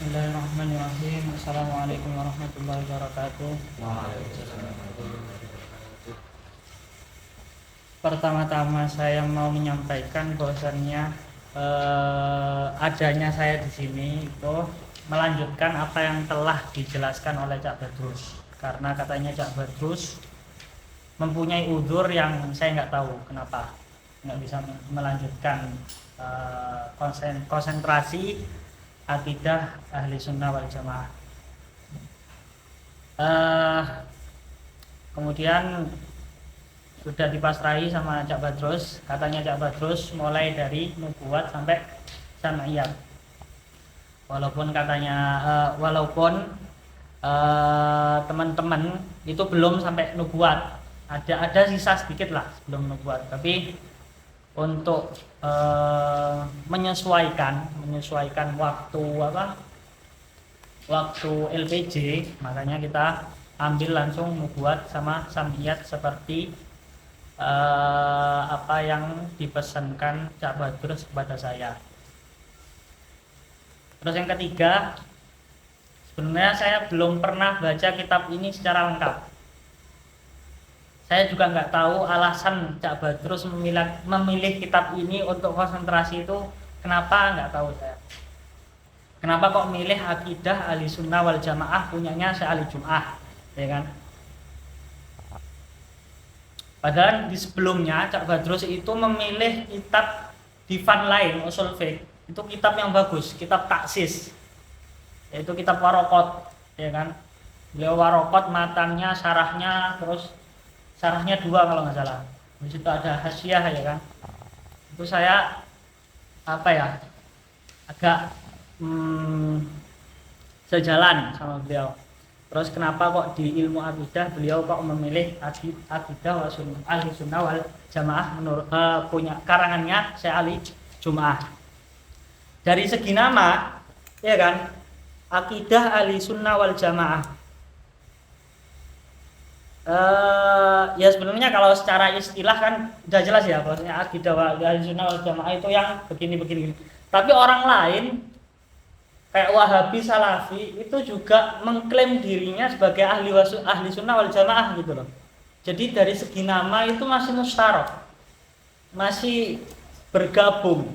Bismillahirrahmanirrahim. Assalamualaikum warahmatullahi wabarakatuh. Pertama-tama saya mau menyampaikan bahwasannya adanya saya di sini itu melanjutkan apa yang telah dijelaskan oleh Cak Badrus. Karena katanya Cak Badrus mempunyai udzur yang saya nggak tahu kenapa nggak bisa melanjutkan konsentrasi akidah ahli sunnah wal jamaah. Kemudian sudah dipasrahi sama Cak Badrus. Katanya Cak Badrus mulai dari nubuat sampai sam'iyat. Walaupun katanya teman-teman itu belum sampai nubuat, ada sisa sedikit lah sebelum nubuat. Tapi untuk menyesuaikan waktu LPJ, makanya kita ambil langsung nubuat sama sam'iyat seperti apa yang dipesankan Cak Badrus kepada saya. Terus yang ketiga, sebenarnya saya belum pernah baca kitab ini secara lengkap. Saya juga nggak tahu alasan Cak Badrus memilih kitab ini untuk konsentrasi itu kenapa, nggak tahu saya. Kenapa kok milih akidah ahli sunnah wal jamaah punyanya Syekh Ali Jum'ah, ya kan? Padahal di sebelumnya Cak Badrus itu memilih kitab Divan lain usul fiqh, itu kitab yang bagus, kitab taksis, yaitu kitab Waraqat, ya kan? Beliau Waraqat matanya, syarahnya, terus syarahnya 2 kalau nggak salah. Di situ ada hasyiah, ya kan? Itu saya agak sejalan sama beliau. Terus kenapa kok di ilmu akidah beliau kok memilih akidah ahli sunnah wal jamaah menurut punya karangannya Syekh Ali Jum'ah. Dari segi nama, ya kan, akidah ahli sunnah wal jamaah. Ya sebenarnya kalau secara istilah kan udah jelas ya, bahwasanya akidah ahli sunnah wal jamaah itu yang begini. Tapi orang lain kayak Wahabi, Salafi itu juga mengklaim dirinya sebagai ahli sunnah wal jamaah gitu loh. Jadi dari segi nama itu masih musyarak, masih bergabung.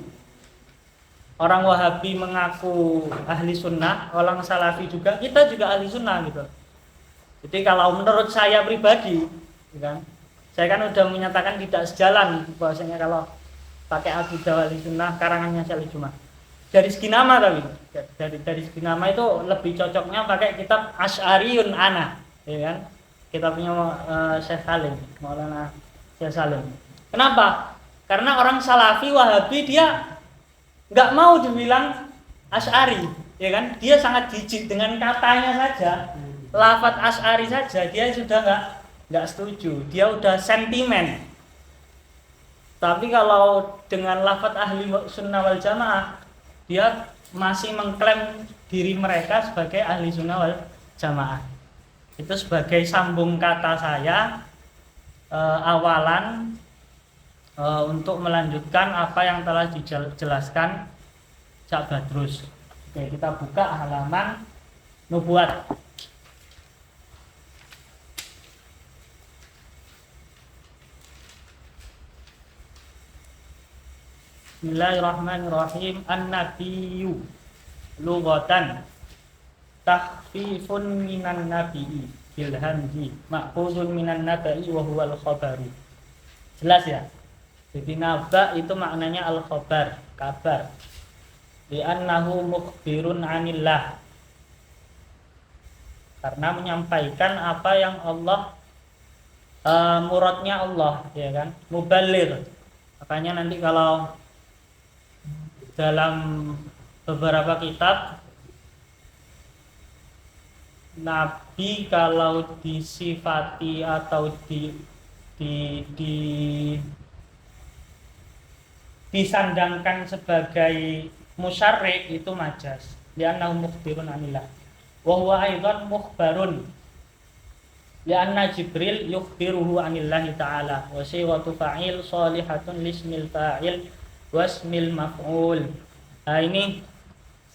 Orang Wahabi mengaku ahli sunnah, orang Salafi juga, kita juga ahli sunnah gitu. Jadi kalau menurut saya pribadi, kan, saya kan udah menyatakan tidak sejalan bahwasanya kalau pakai akidah ahli sunnah karangannya Syekh Ali Jum'ah. Dari segi nama, tapi dari segi nama itu lebih cocoknya pakai kitab Asy'ariyun Ana, ya kan? Kitabnya Syekh Salim, Maulana Syekh Salim. Kenapa? Karena orang Salafi Wahabi dia nggak mau dibilang Asy'ari, ya kan? Dia sangat jijik dengan katanya saja, lafadz Asy'ari saja dia sudah nggak setuju, dia udah sentimen. Tapi kalau dengan lafadz ahli sunnah wal jamaah, dia masih mengklaim diri mereka sebagai ahli sunnah wal jamaah. Itu sebagai sambung kata saya awalan untuk melanjutkan apa yang telah dijelaskan Cak Badrus. Oke, kita buka halaman nubuat. Bismillahirrahmanirrahim. An-nabiyyu lughatan takhfifun minan nabiyyi bil hamzi ma'khuzun minan nabai wa huwal khabaru. Jelas ya? Jadi naba itu maknanya al-khabar, kabar. Li'annahu mukhbirun 'anillah. Karena menyampaikan apa yang Allah muradnya Allah, ya kan? Muballigh. Makanya nanti kalau dalam beberapa kitab Nabi kalau disifati atau disandangkan sebagai musyarri itu majaz. Li'annahu mukhbirun 'anillah. Wa huwa aidan mukhbarun. Li'anna Jibril yukhbiruhu 'anillahi ta'ala wa sighatu fa'il shalihatun lismil fa'il wasmil maf'ul. Nah, ini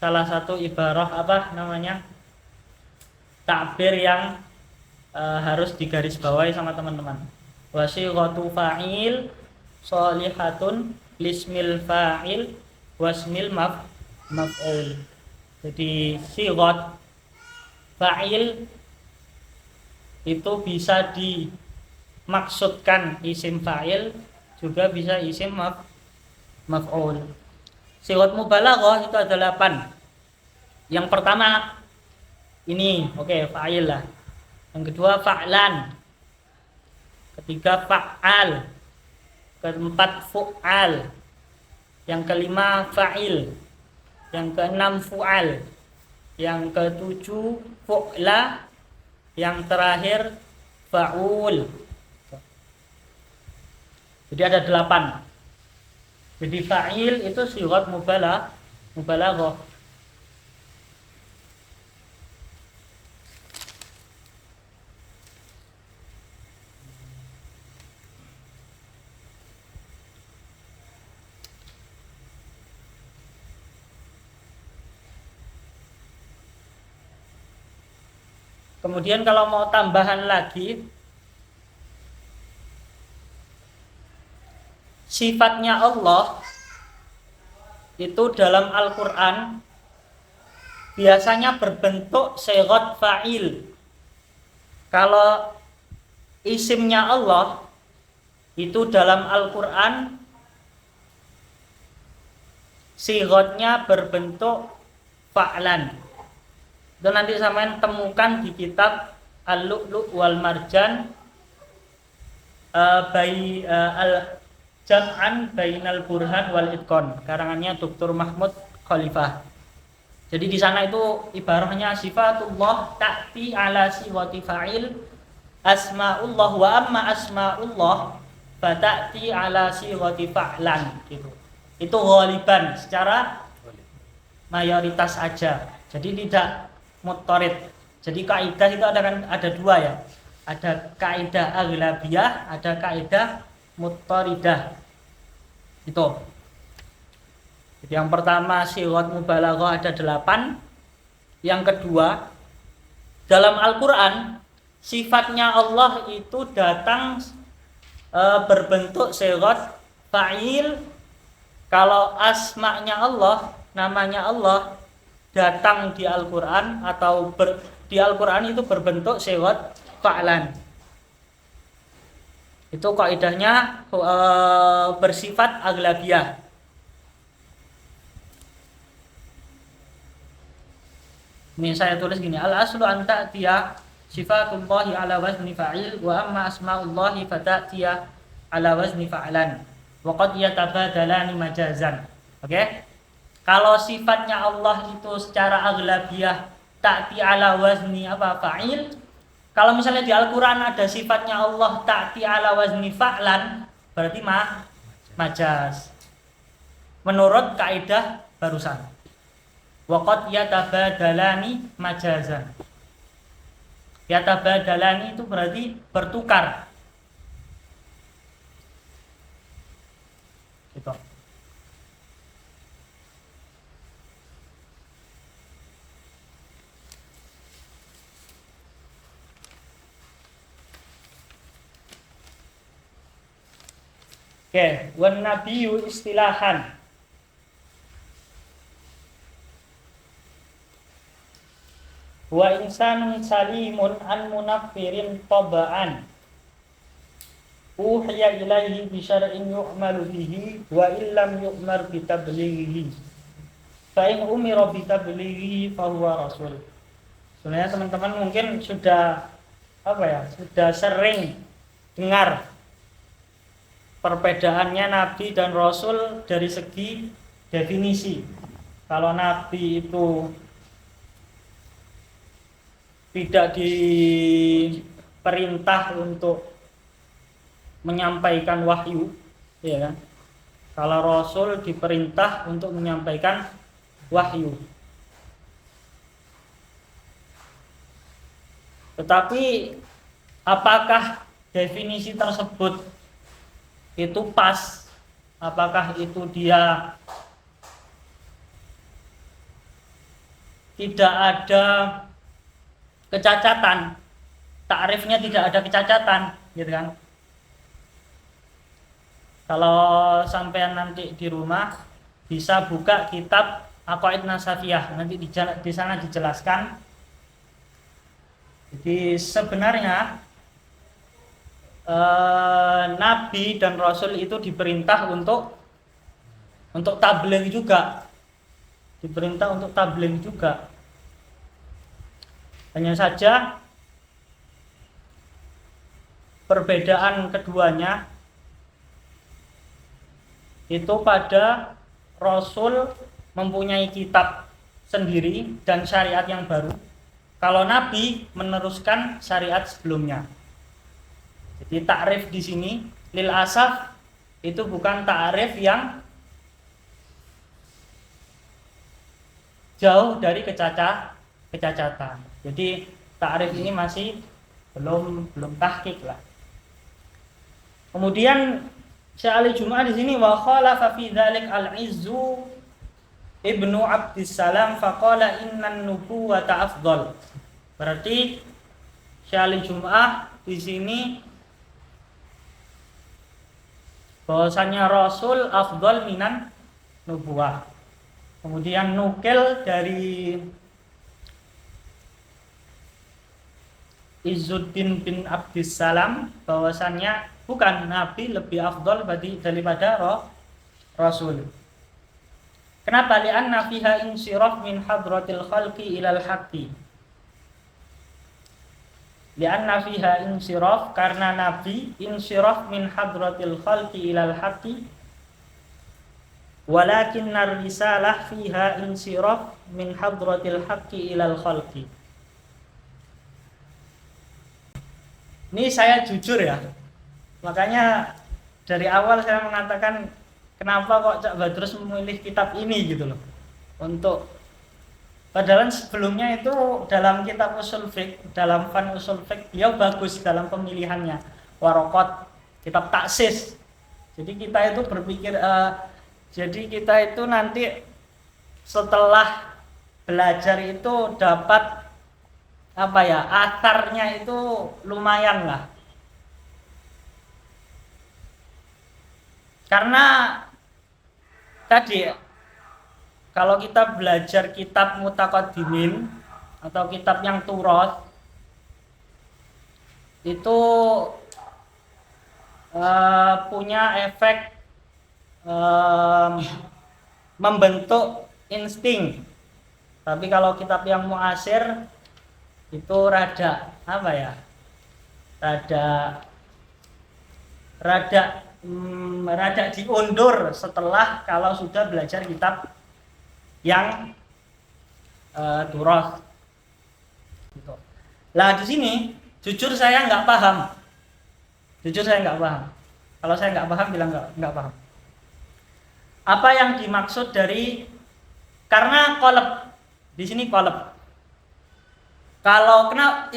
salah satu ibarah apa namanya takbir yang harus digarisbawahi sama teman-teman. Wasighatu fa'il sholihatun lismil fa'il wasmil maf'ul. Jadi sighat fa'il itu bisa dimaksudkan isim fa'il, juga bisa isim maf'ul. Sighat mubalaghah itu ada 8. Yang pertama ini, fa'il lah. Yang kedua fa'lan. Ketiga fa'al. Keempat fu'al. Yang kelima fa'il. Yang keenam fu'al. Yang ketujuh fu'la. Yang terakhir fa'ul. Jadi ada 8. Jadi fa'il itu sighat mubalaghah. Kemudian kalau mau tambahan lagi, sifatnya Allah itu dalam Al-Quran biasanya berbentuk sighat fa'il. Kalau isimnya Allah itu dalam Al-Quran sighatnya berbentuk fa'lan. Itu nanti sampean temukan di kitab Al-Lu'lu' wal Marjan Al-Jam'an Bainal Burhan wal Itqan, karangannya Dr. Mahmud Khalifah. Jadi di sana itu ibarahnya sifatullah ta'ti ala siwati fa'il, asma'ullah wa amma asma'ullah fata'ti ala siwati fa'lan gitu. Itu ghaliban, secara mayoritas aja. Jadi tidak muttarid. Jadi kaidah itu ada 2 ya. Ada kaidah aghlabiyah, ada kaidah muttaridah. Itu. Jadi yang pertama sighat mubalaghah ada 8. Yang kedua, dalam Al-Qur'an sifatnya Allah itu datang berbentuk sighat fa'il. Kalau asma'nya Allah, namanya Allah datang di Al-Quran atau di Al-Quran itu berbentuk sighat fa'lan. Itu kaidahnya bersifat aghlabiyah. Ini saya tulis gini, al-aslu an ta'tiya sifatullahi ala wazni fa'il wa amma asma'ullahi fata'tiya ala wazni fa'lan wa qad yatabadalani majazan. Oke? Kalau sifatnya Allah itu secara aghlabiyah ta'ti ala wazni fa'il. Kalau misalnya di Al-Qur'an ada sifatnya Allah ta'ti ala wazni fa'lan, berarti majaz. Menurut kaidah barusan. Wa qad yatabadalani majazan. Yatabadalani itu berarti bertukar. Gitu. Wan nabiyyu istilahan. Wa insanun salimun an munaffirin taba'an. Uhiya ilaihi bi syar'in yu'malu bihi wa illam yu'mar bi tablighihi. Fa in umira bi tablighihi fa huwa rasul. Sebenarnya teman-teman mungkin sudah sudah sering dengar perbedaannya Nabi dan Rasul dari segi definisi. Kalau Nabi itu tidak diperintah untuk menyampaikan wahyu, ya kan? Kalau Rasul diperintah untuk menyampaikan wahyu. Tetapi apakah definisi tersebut itu pas? Apakah itu dia tidak ada kecacatan, takrifnya tidak ada kecacatan, gitu kan. Kalau sampean nanti di rumah bisa buka kitab Aqaid Nasafiyah, nanti di sana dijelaskan. Jadi sebenarnya Nabi dan Rasul itu diperintah untuk tabligh juga, diperintah untuk tabligh juga. Hanya saja perbedaan keduanya itu pada Rasul mempunyai kitab sendiri dan syariat yang baru. Kalau Nabi meneruskan syariat sebelumnya. Jadi takrif di sini lil asaf itu bukan takrif yang jauh dari kecacatan. Jadi takrif ini masih belum tahqiq lah. Kemudian Syekh Ali Jum'ah di sini wa khalafa fi dzalik al-Izzu Ibnu Abdissalam faqala innan nubuwata afdal. Berarti Syekh Ali Jum'ah di sini bahwasanya Rasul afdal minan nubuwah. Kemudian nukil dari Izzuddin bin Abdissalam bahwasanya bukan Nabi lebih afdal daripada Rasul. Kenapa? Li'anna fiha insiraf min hadratil khalqi ilal haqqi. Li'anna fiha insiraf, karena Nabi insiraf min hadratil khalqi ilal haqqi, walakinnar risalah fiha insiraf min hadratil haqqi ilal khalqi. Ini saya jujur ya, makanya dari awal saya mengatakan kenapa kok Cak Badrus memilih kitab ini gitu loh. Padahal sebelumnya itu dalam kitab usul fiqh, dalam fan usul fiqh beliau bagus dalam pemilihannya. Waraqat, kitab taksis. Jadi kita itu berpikir, jadi kita itu nanti setelah belajar itu dapat atarnya itu lumayan lah. Karena tadi kalau kita belajar kitab mutaqaddimin atau kitab yang turoth itu punya efek membentuk insting. Tapi kalau kitab yang muasir itu rada diundur setelah kalau sudah belajar kitab yang turoth. Gitu. Lah di sini jujur saya nggak paham. Kalau saya nggak paham bilang nggak paham. Apa yang dimaksud dari, karena qalb di sini qalb. Kalau kenapa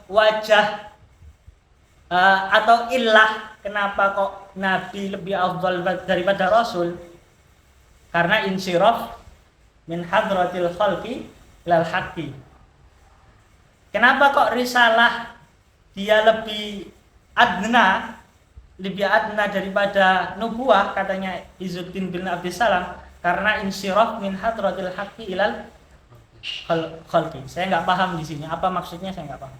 wajah atau illah kenapa kok Nabi lebih afdal daripada Rasul? Karena insiraf min hadratil khalqi ilal haqqi. Kenapa kok risalah dia lebih adna daripada nubuah, katanya Izzuddin bin Abdissalam, karena insiraf min hadratil haqqi ilal khalqi. Saya nggak paham di sini apa maksudnya, saya nggak paham.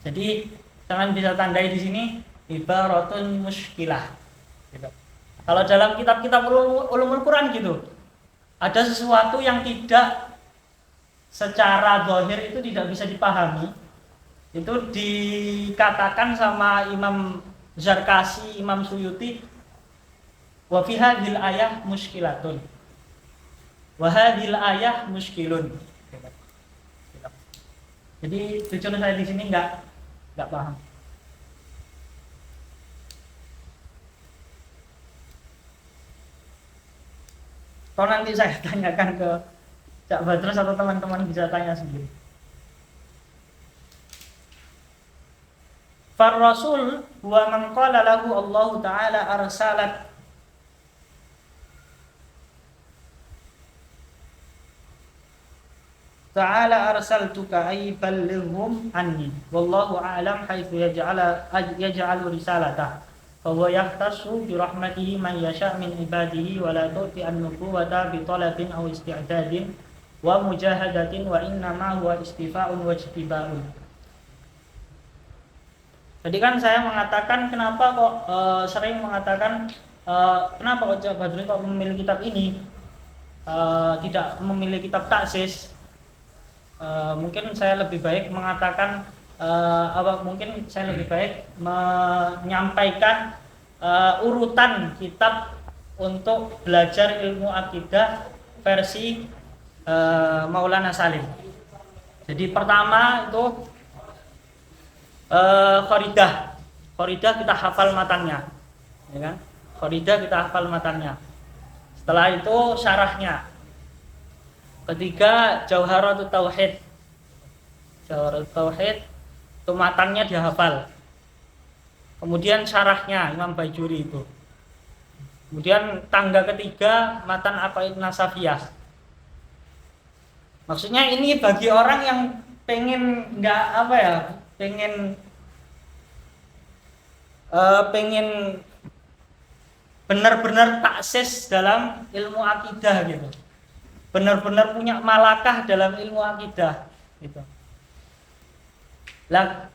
Jadi jangan bisa tandai di sini ibaratun muskilah. Gitu. Kalau dalam kitab-kitab ulumul Quran gitu, ada sesuatu yang tidak secara zahir itu tidak bisa dipahami. Itu dikatakan sama Imam Zarkasi, Imam Suyuti, wa fi hadhil ayah muskilatun. Wa hadhil ayah muskilun. Jadi jujur saya di sini nggak paham. Kalau nanti saya tanyakan ke Cak Badrus atau teman-teman bisa tanya sendiri. Far Rasul huwa man qala lahu Allah Ta'ala arsalat ta'ala arsaltuka ay ballighhum anni wallahu a'lam haitsu yaj'alu risalatah fa huwa yahtassu bi rahmatihi man yasha' min ibadihi wa la tu'ti an-nubuwata bi talabin aw isti'dadin wa mujahadatin wa inna ma huwa istifa'un wa ijtiba'un. Jadi kan saya mengatakan kenapa kok sering mengatakan kenapa kok Badrun kok memilih kitab ini tidak memilih kitab taksis. Mungkin saya lebih baik mengatakan mungkin saya lebih baik menyampaikan urutan kitab untuk belajar ilmu akidah versi Maulana Salim. Jadi pertama itu Khoridah kita hafal matanya, ya kan? Khoridah kita hafal matanya. Setelah itu syarahnya. Ketiga Jauharatut Tauhid. Jauharatut Tauhid itu matanya dihafal. Kemudian syarahnya Imam Bajuri itu. Kemudian tangga ketiga matan Aqaid Nasafiyah. Maksudnya ini bagi orang yang pengen pengen benar-benar taksis dalam ilmu akidah gitu. Benar-benar punya malakah dalam ilmu akidah gitu. Lah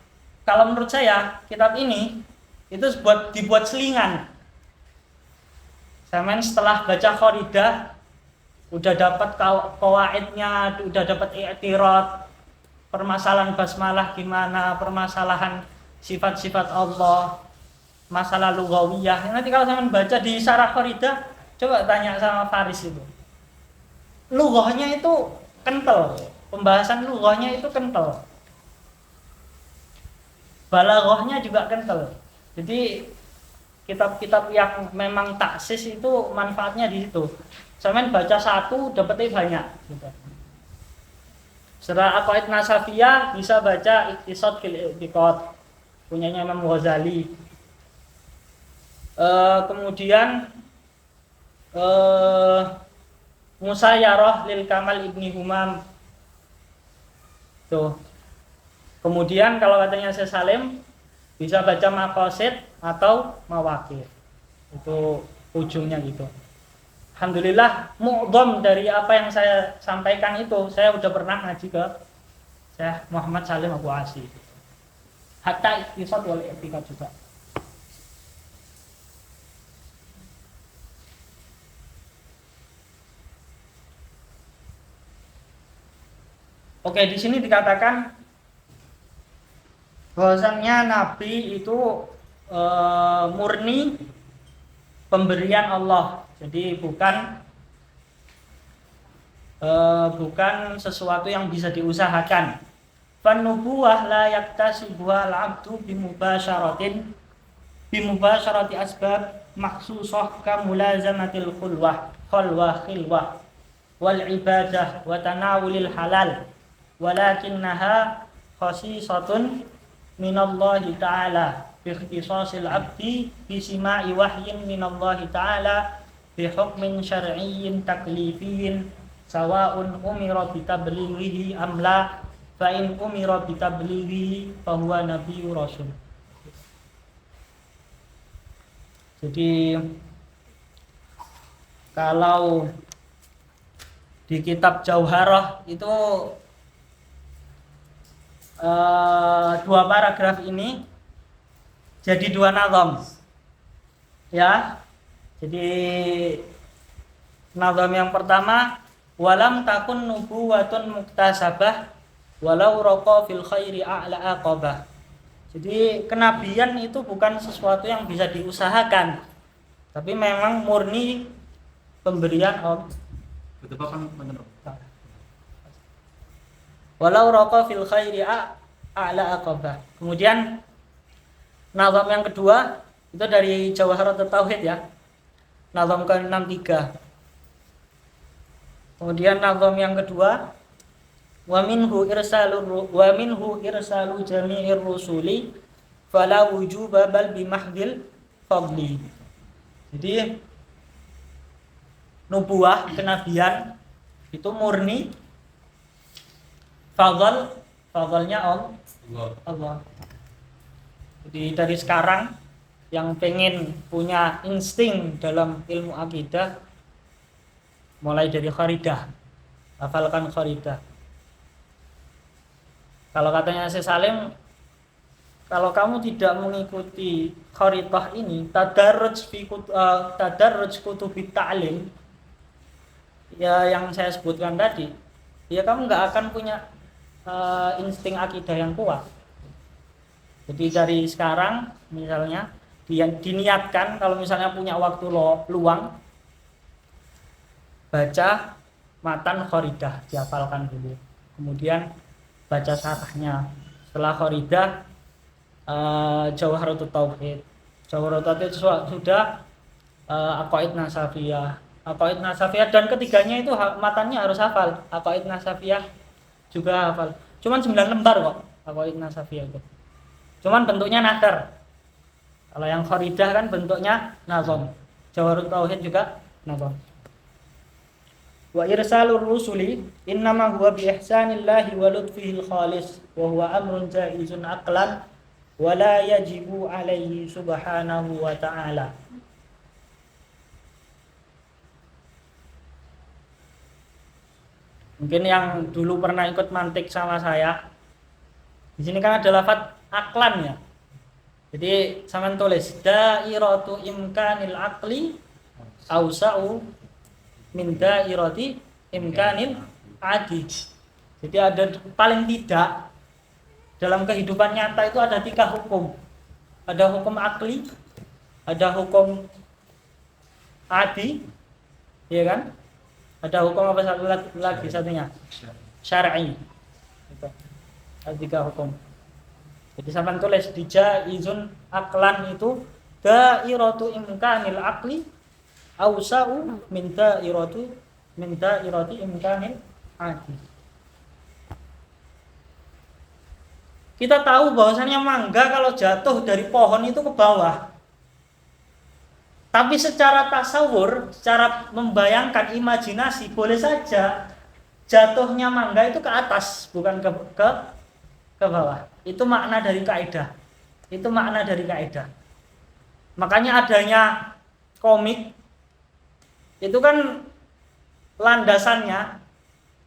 kalau menurut saya kitab ini itu dibuat selingan. Saya setelah baca Khoridah udah dapat qawaidnya, udah dapat i'tirad, permasalahan basmalah gimana, permasalahan sifat-sifat Allah, masalah lughawiyah. Nanti kalau saya baca di syarah Khoridah, coba tanya sama Faris itu. Lughahnya itu kental, pembahasan lughahnya itu kental, balaghahnya juga kental. Jadi kitab-kitab yang memang taksis itu manfaatnya di situ. Saya baca satu dapetnya banyak gitu. Setelah Aqaid Nasafiyah bisa baca Iqtisad fil I'tiqad punyanya Imam Ghazali. Kemudian Musayyarah lil Kamal Ibni Humam. Tuh. Kemudian kalau katanya Syekh Salim bisa baca Maqasid atau Mawaqif. Itu ujungnya gitu. Alhamdulillah mu'dham dari apa yang saya sampaikan itu saya udah pernah ngaji ke Syekh Muhammad Salim Abu Asi. Hatta Iqtisad wal I'tiqad juga. Oke, di sini dikatakan bahwasannya Nabi itu murni pemberian Allah. Jadi bukan sesuatu yang bisa diusahakan. Fan-nubuwah la yaktasibuha al-'abdu bimubasyarati asbab maksusah ka mulazamatil khulwah wal ibadah wa tanawulil halal. Walakinnaha khasisatun minallahi ta'ala bi ikhtisasil 'abdi bi sima'i wahyin minallahi ta'ala bi hukmin syar'iyyin taklifiyyin sawa'un umira bi tablighihi am la fa in umira bi tablighihi fa huwa nabiyyu rasul. Jadi kalau di kitab Jauharah itu dua paragraf ini jadi dua nazam ya. Jadi nazam yang pertama walam takun nubuwatun muktasabah walau raqa fil khairi a'la aqabah. Jadi kenabian itu bukan sesuatu yang bisa diusahakan, tapi memang murni pemberian Allah. Walau raqa fil khairi a'la aqabah. Kemudian nazam yang kedua itu dari Jauharatut Tauhid ya. Nazam ke-63. Kemudian nazam yang kedua wa minhu irsalu jami'ir rusuli fala wujuba bal bi mahdil fadli. Jadi nubuah kenabian itu murni fadlnya Allah. Jadi dari sekarang yang pengen punya insting dalam ilmu akidah, mulai dari kharidah, hafalkan kharidah. Kalau katanya Syekh Salim, kalau kamu tidak mengikuti kharidah ini, tadarruj kutubit ta'lim, ya yang saya sebutkan tadi, ya kamu nggak akan punya insting akidah yang kuat. Jadi dari sekarang misalnya diniatkan kalau misalnya punya waktu luang, baca matan kharidah, dihafalkan dulu. Kemudian baca syarahnya. Setelah kharidah Jawharatut Tauhid. Jawharatut Tauhid sudah Aqaid Nasafiyah. Aqaid Nasafiyah dan ketiganya itu matannya harus hafal. Aqaid Nasafiyah juga hafal. Cuman 9 lembar kok Aqaid Nasafiyah itu. Cuman bentuknya nathar. Kalau yang kharidah kan bentuknya nazam. Jawharut Tauhid juga nazam. Wa irsalur rusuli innama huwa bi ihsanillahi wa lutfihil khalis wa huwa amrun jaizun aqlan wa la yajibu alaihi subhanahu wa ta'ala. Mungkin yang dulu pernah ikut mantik sama saya, di sini kan ada lafaz aklan ya. Jadi sama tulis dairatu imkanil aqli ausa'u min dairati imkanil adi. Jadi ada paling tidak dalam kehidupan nyata itu ada 3 hukum. Ada hukum akli, ada hukum adi, ya kan? Ada hukum apa satu lagi satunya? Syar'i. Itu. Ada 3 hukum. Jadi sampai tulis dijaizun aklan itu dairatu imkanil aqli ausa'u min dairati imkanil adi. Kita tahu bahwasanya mangga kalau jatuh dari pohon itu ke bawah. Tapi secara tasawur, secara membayangkan imajinasi, boleh saja jatuhnya mangga itu ke atas, bukan ke bawah. Itu makna dari kaidah. Makanya adanya komik itu kan landasannya,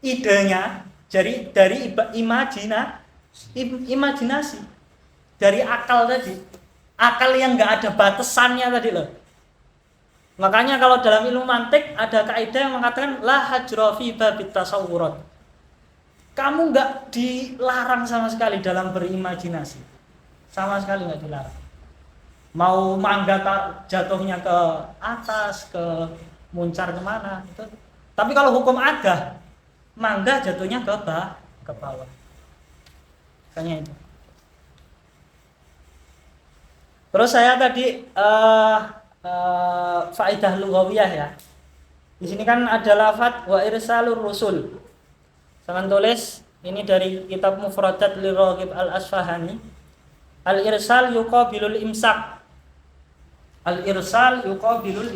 idenya dari imajinasi, dari akal tadi. Akal yang enggak ada batasannya tadi loh. Makanya kalau dalam ilmu mantik ada kaidah yang mengatakan la hajra fi babit tasawurat. Kamu nggak dilarang sama sekali dalam berimajinasi, sama sekali nggak dilarang. Mau mangga jatuhnya ke atas, ke muncar kemana itu. Tapi kalau hukum ada, mangga jatuhnya ke bawah. Kayaknya itu. Terus saya tadi faedah lughawiyah ya. Di sini kan ada lafaz wa irsalur rusul. Saya tulis ini dari kitab Mufradat Liraghib Al-Asfahani. Al-irsal yuqabilul imsak. Al-irsal yuqabilul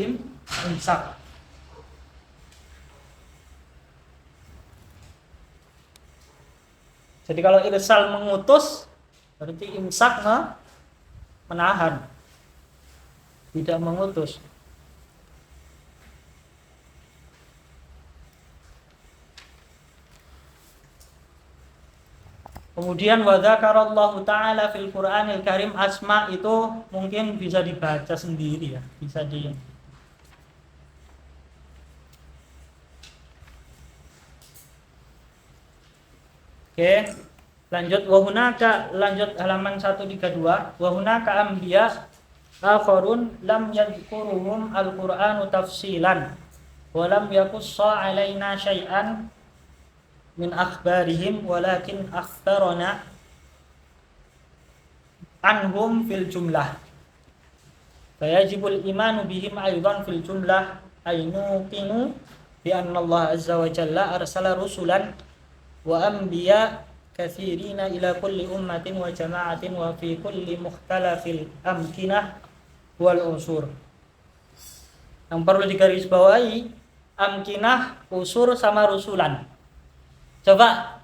imsak. Jadi kalau irsal mengutus, berarti imsak menahan. Tidak mengutus. Kemudian wa dzakarallahu ta'ala fil Qur'anil Karim, asma itu mungkin bisa dibaca sendiri ya, bisa di Oke, lanjut lanjut halaman 132. Wa hunaka anbiya akharun lam yadhkuruhum al-Qur'anu tafsilan wa lam yaqussa 'alaina syai'an min akhbarihim walakin akhbarana anhum fil jumlah. Fayajibul imanu bihim aidan fil jumlah aynuqinu bi anna Allah azza wa jalla arsala rusulan wa anbiya katsirina ila kulli ummatin wa jama'atin wa fi kulli mukhtalafil amkinah wal usur. Yang perlu digarisbawahi amkinah, usur sama rusulan. Coba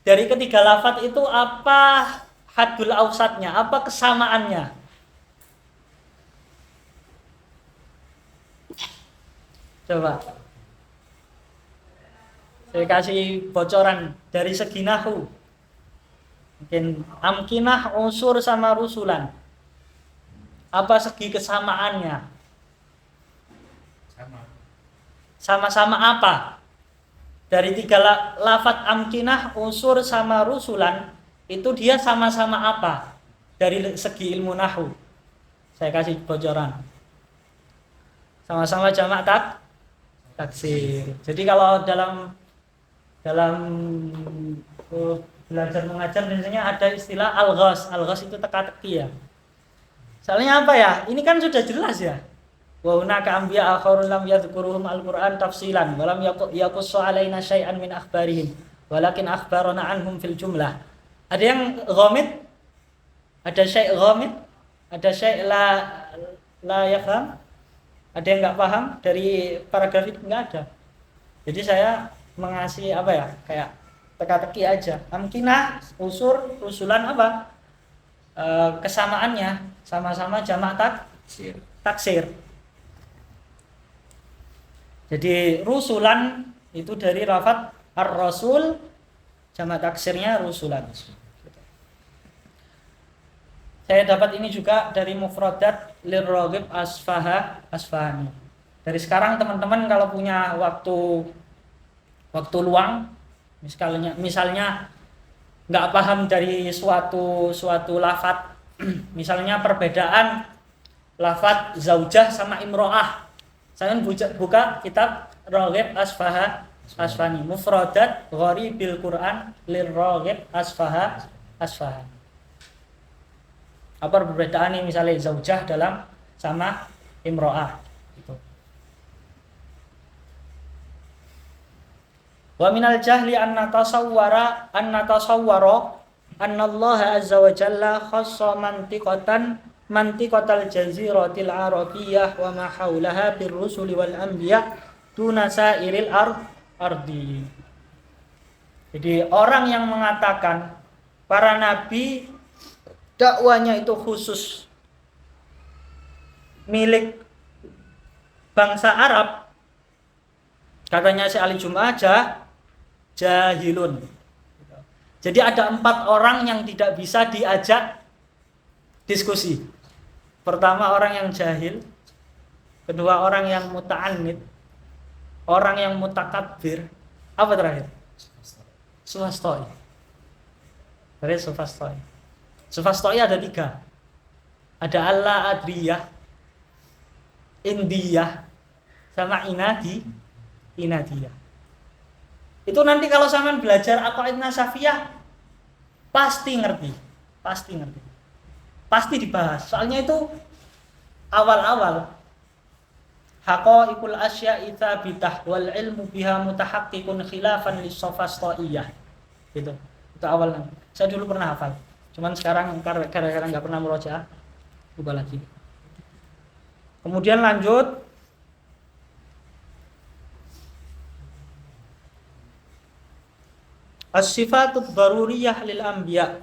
Dari ketiga lafaz itu apa hadul ausatnya, apa kesamaannya? Coba. Saya kasih bocoran dari segi nahwu. Mungkin amkinah, unsur sama rusulan. Apa segi kesamaannya? Sama-sama apa? Dari tiga lafaz amkinah, unsur sama rusulan itu dia sama-sama apa? Dari segi ilmu nahwu. Saya kasih bocoran. Sama-sama jamak taksir. Jadi kalau dalam belajar mengajar biasanya ada istilah alghas. Alghas itu teka-teki ya. Soalnya apa ya? Ini kan sudah jelas ya. Wa hunaka anbiya akharun lam yadhkuruhum al-Qur'an tafsilan wa lam yaqussu alaina syai'an min akhbarihim walakin akhbarana anhum fil jumlah. Ada yang ghamid? Ada syai' ghamid? Ada syai' la yafham? Ada yang enggak paham dari paragraf itu? Enggak ada. Jadi saya mengasih apa ya? Kayak teka-teki aja. Amkinah, unsur, usulan apa? Kesamaannya sama-sama jamak taksir. Jadi rusulan itu dari lafaz ar-rasul, jamak taksirnya rusulan. Saya dapat ini juga dari mufradat lirraghib Asfahani. Dari sekarang teman-teman kalau punya waktu luang, misalnya nggak paham dari suatu lafaz, misalnya perbedaan lafaz zaujah sama imro'ah. Saya buka kitab Raghib Asfahani, mufradat gharibil Quran lirraghib Asfahani. Apa perbedaan ini misalnya zaujah dalam sama imro'ah gitu. Wa minal jahli anna tasawwara anna Allah azza wa jalla khassa mantiqatal jaziratil arabiyyah wa ma haulaha bir rusuli wal anbiya duna sairil ardi. Jadi orang yang mengatakan para nabi dakwanya itu khusus milik bangsa Arab, katanya si Ali Jum'ah jahilun. Jadi ada 4 orang yang tidak bisa diajak diskusi. Pertama orang yang jahil, kedua orang yang muta'annid, orang yang mutakabbir, apa terakhir? Sufastoi. Sufastoi ada 3. Ada Allah adriyah, indiyah, sama inadiyah. Itu nanti kalau sampean belajar aqaid nasafiyah pasti ngerti. Pasti dibahas. Soalnya itu awal-awal haqaiqul asya'i tsabitah wal ilmu biha mutahaqqiqun khilafan lis-sofastoiyah. Gitu. Itu awal. Saya dulu pernah hafal. Cuman sekarang kadang-kadang enggak pernah murojaah. Lupa lagi. Kemudian lanjut as-sifatut daruriyah lil anbiya.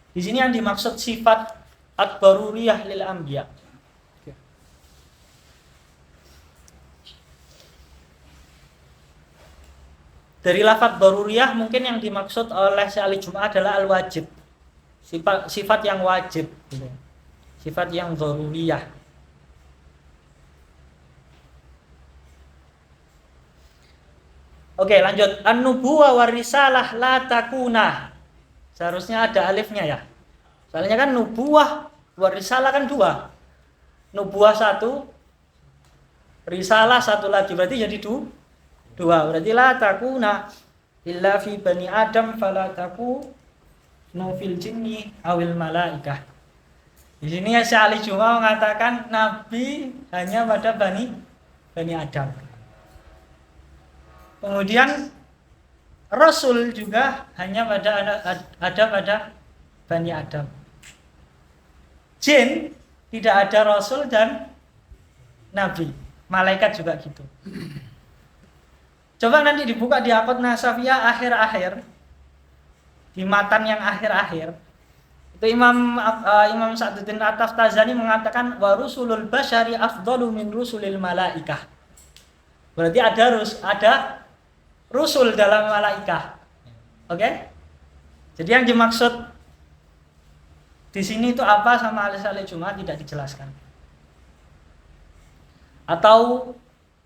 Di sini yang dimaksud sifat ad-daruriyah lil anbiya. Dari lafaz daruriyah mungkin yang dimaksud oleh si Ali Jum'ah adalah al-wajib. Sifat yang wajib. Sifat yang daruriyah. Oke, lanjut. An-nubuwah war risalah la takuna. Seharusnya ada alifnya ya. Soalnya kan nubuwah war risalah kan 2. Nubuwah 1, risalah 1 lagi, berarti jadi 2. Berarti la takuna illa fi bani adam fala takunu fil jinni awil malaikah. Di sini ya Syekh Ali Jum'ah mengatakan nabi hanya pada bani Adam. Kemudian Rasul juga hanya ada pada Bani Adam. Jin tidak ada Rasul dan nabi, malaikat juga gitu. Coba nanti dibuka di akun Nasafiyah akhir-akhir, di matan yang akhir-akhir. Itu Imam Sa'duddin At-Taftazani mengatakan wa rusulul basyari afdalu min rusulil malaikah. Berarti ada rusul dalam malaikah. Oke? Jadi yang dimaksud di sini itu apa sama alis-alis Jumat tidak dijelaskan. Atau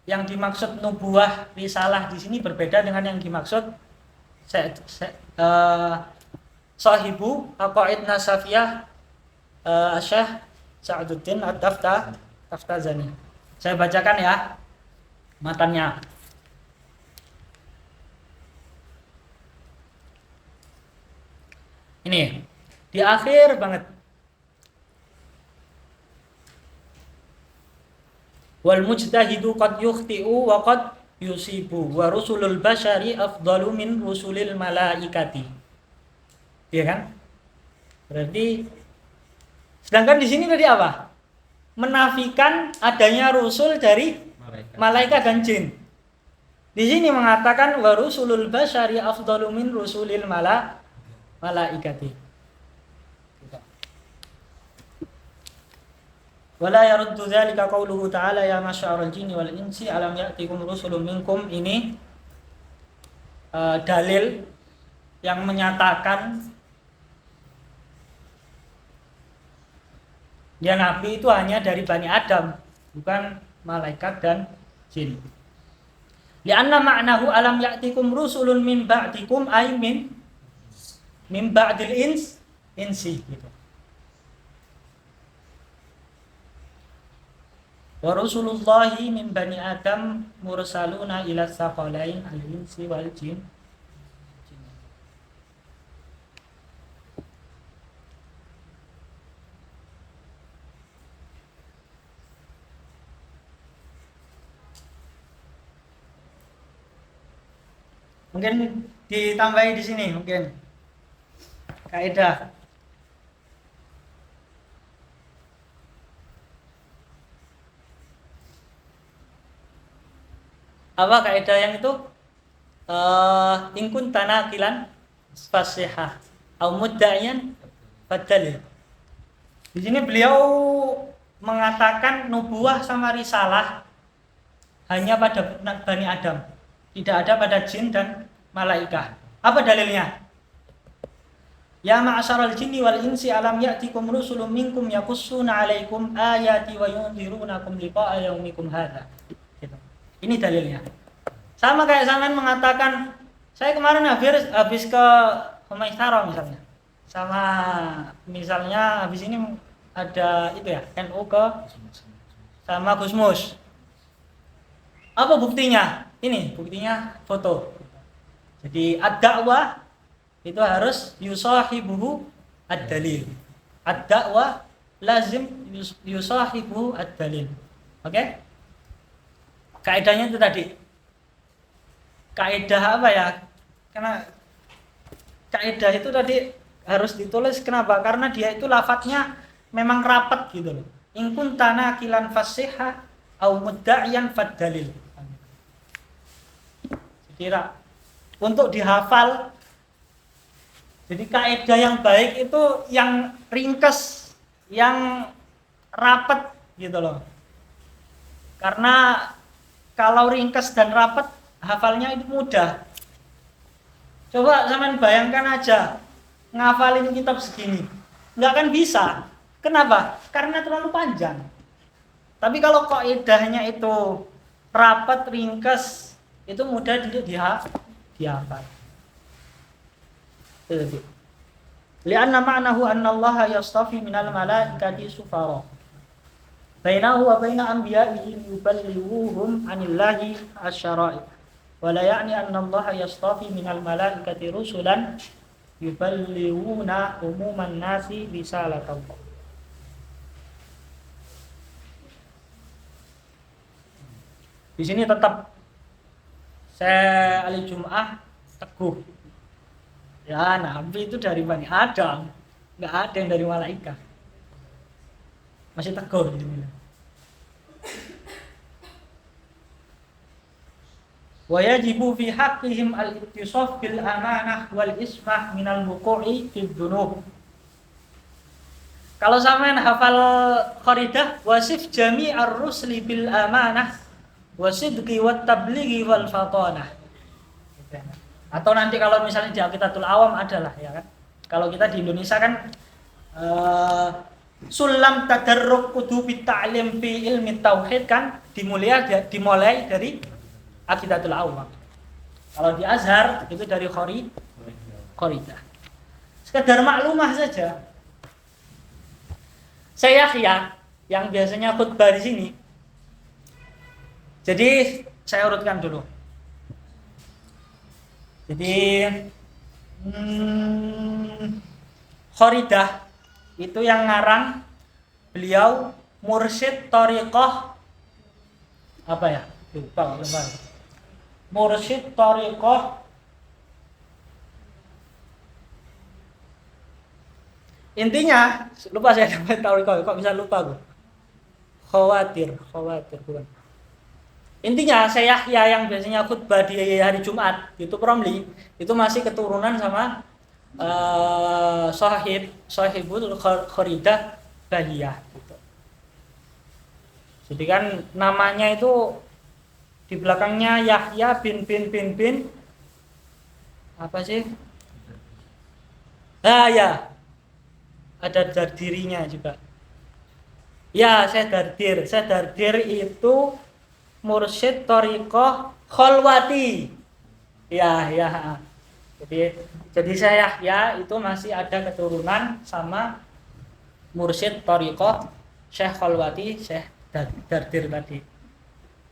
yang dimaksud nubuah risalah di sini berbeda dengan yang dimaksud sahibu Aqaid Nasafiyah Syekh Sa'duddin At-Taftazani. Saya bacakan ya matannya. Ini di akhir banget. Wal mujtahidu qad yukhti'u wa qad yusibu wa rusulul basyari afdalu min rusulil malaikati. Iya kan? Berarti sedangkan di sini tadi apa? Menafikan adanya rusul dari malaikat dan jin. Di sini mengatakan wa rusulul basyari afdalu min rusulil malaikati. Wala yaruddu dzalika qauluhu ta'ala ya masya'aral jinni wal insi alam ya'tikum rusulun minkum. Ini dalil yang menyatakan dia nabi itu hanya dari Bani Adam, bukan malaikat dan jin. Li'anna ma'nahu alam ya'tikum rusulun min ba'dikum ay min ba'dil insi gitu. Wa rusulullahi min bani Adam mursaluna ila tsaqalain al-insi wal jin. Mungkin ditambahi di sini mungkin kaidah. Apa kaidah yang itu? Ingkun tanakilan fasihah au mudda'iyan fadalil. Di sini beliau mengatakan nubuah sama risalah hanya pada Bani Adam, tidak ada pada jin dan malaikat. Apa dalilnya? Ya ma'asyaral jinni wal insi alam ya'tikum rusulun minkum yaqussuna 'alaikum ayati wa yunzirunakum liqa'a yaumikum hadza. Gitu. Ini dalilnya. Sama kayak sampean mengatakan, saya kemarin habis ke Maisaro misalnya. Sama misalnya habis ini ada itu ya, NU ke sama Gusmus. Apa buktinya? Ini buktinya foto. Jadi ad-da'wah itu harus yusahibuhu ad-dalil. Ad-da'wah lazim yusahibuhu ad-dalil. Oke? Kaidahnya itu tadi. Kaidah apa ya? Karena kaidah itu tadi harus ditulis kenapa? Karena dia itu lafadznya memang rapat gitu loh. In kuntana kilan fasihah au mudda'iyan fad-dalil. Kira untuk dihafal. Jadi kaidah yang baik itu yang ringkas, yang rapat gitu loh. Karena kalau ringkas dan rapat hafalnya itu mudah. Coba sampean bayangkan aja ngafalin kitab segini. Nggak akan bisa. Kenapa? Karena terlalu panjang. Tapi kalau kaidahnya itu rapat, ringkas, itu mudah dihafal. Li'anna ma'nahu anna Allah yastafi minal malaikati sufara. Bainahu wa baina anbiya'ihi yuballighuhum 'anillahi asy-syara'i. Wa la ya'ni anna Allah yastafi minal malaikati rusulan yuballighuna umuman nasi risalatallah. Di sini tetap saya Ali Jum'ah teguh. Ya, Nabi itu dari Bani Adam, nggak ada yang dari malaikat. Masih teguh di sini. Wa yajibu fi haqqihim al-ittisaf bil amanah wal ismah minal wuqu'i fid dzunub. Kalau sampean hafal qaidah wasif jami'ar rusli bil amanah wasidqi wat tablighi wal fatanah. Atau nanti kalau misalnya di Aqidatul Awam adalah ya kan. Kalau kita di Indonesia kan sulam tadarruk kudu bit ta'lim fi ilmi tauhid kan dimulai dari Aqidatul Awam. Kalau di Azhar itu dari qaidah. Sekedar maklumah saja. Saya Yahya yang biasanya khutbah di sini. Jadi saya urutkan dulu. Jadi qaidah itu yang ngarang beliau mursyid thariqah apa ya? Lupa. Mursyid thariqah intinya lupa saya tahu kok bisa lupa gue. Khawatir bukan. Intinya saya Yahya yang biasanya khutbah di hari Jumat itu Romli itu masih keturunan sama sahibul Kharidah Bahiyah gitu. Jadi kan namanya itu di belakangnya Yahya bin apa sih? Ya. Ada dardirinya juga. Ya, saya dardir itu mursyid thariqah khalwati. Ya. Jadi saya ya itu masih ada keturunan sama mursyid thariqah Syekh Khalwati, Syekh Dardir tadi.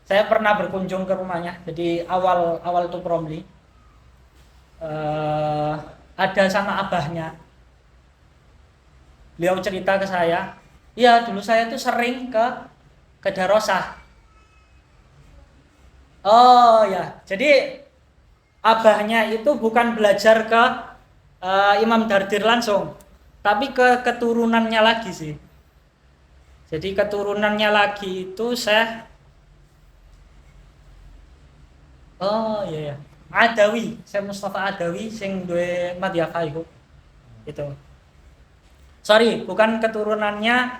Saya pernah berkunjung ke rumahnya. Jadi awal tuh Romli ada sama abahnya. Beliau cerita ke saya, ya dulu saya tuh sering ke Darosah. Oh ya, jadi abahnya itu bukan belajar ke Imam Dardir langsung, tapi ke keturunannya lagi sih. Jadi keturunannya lagi itu Syekh Adawi, Syekh Mustafa Adawi sing duwe madhhab iku. Itu. Sorry, bukan keturunannya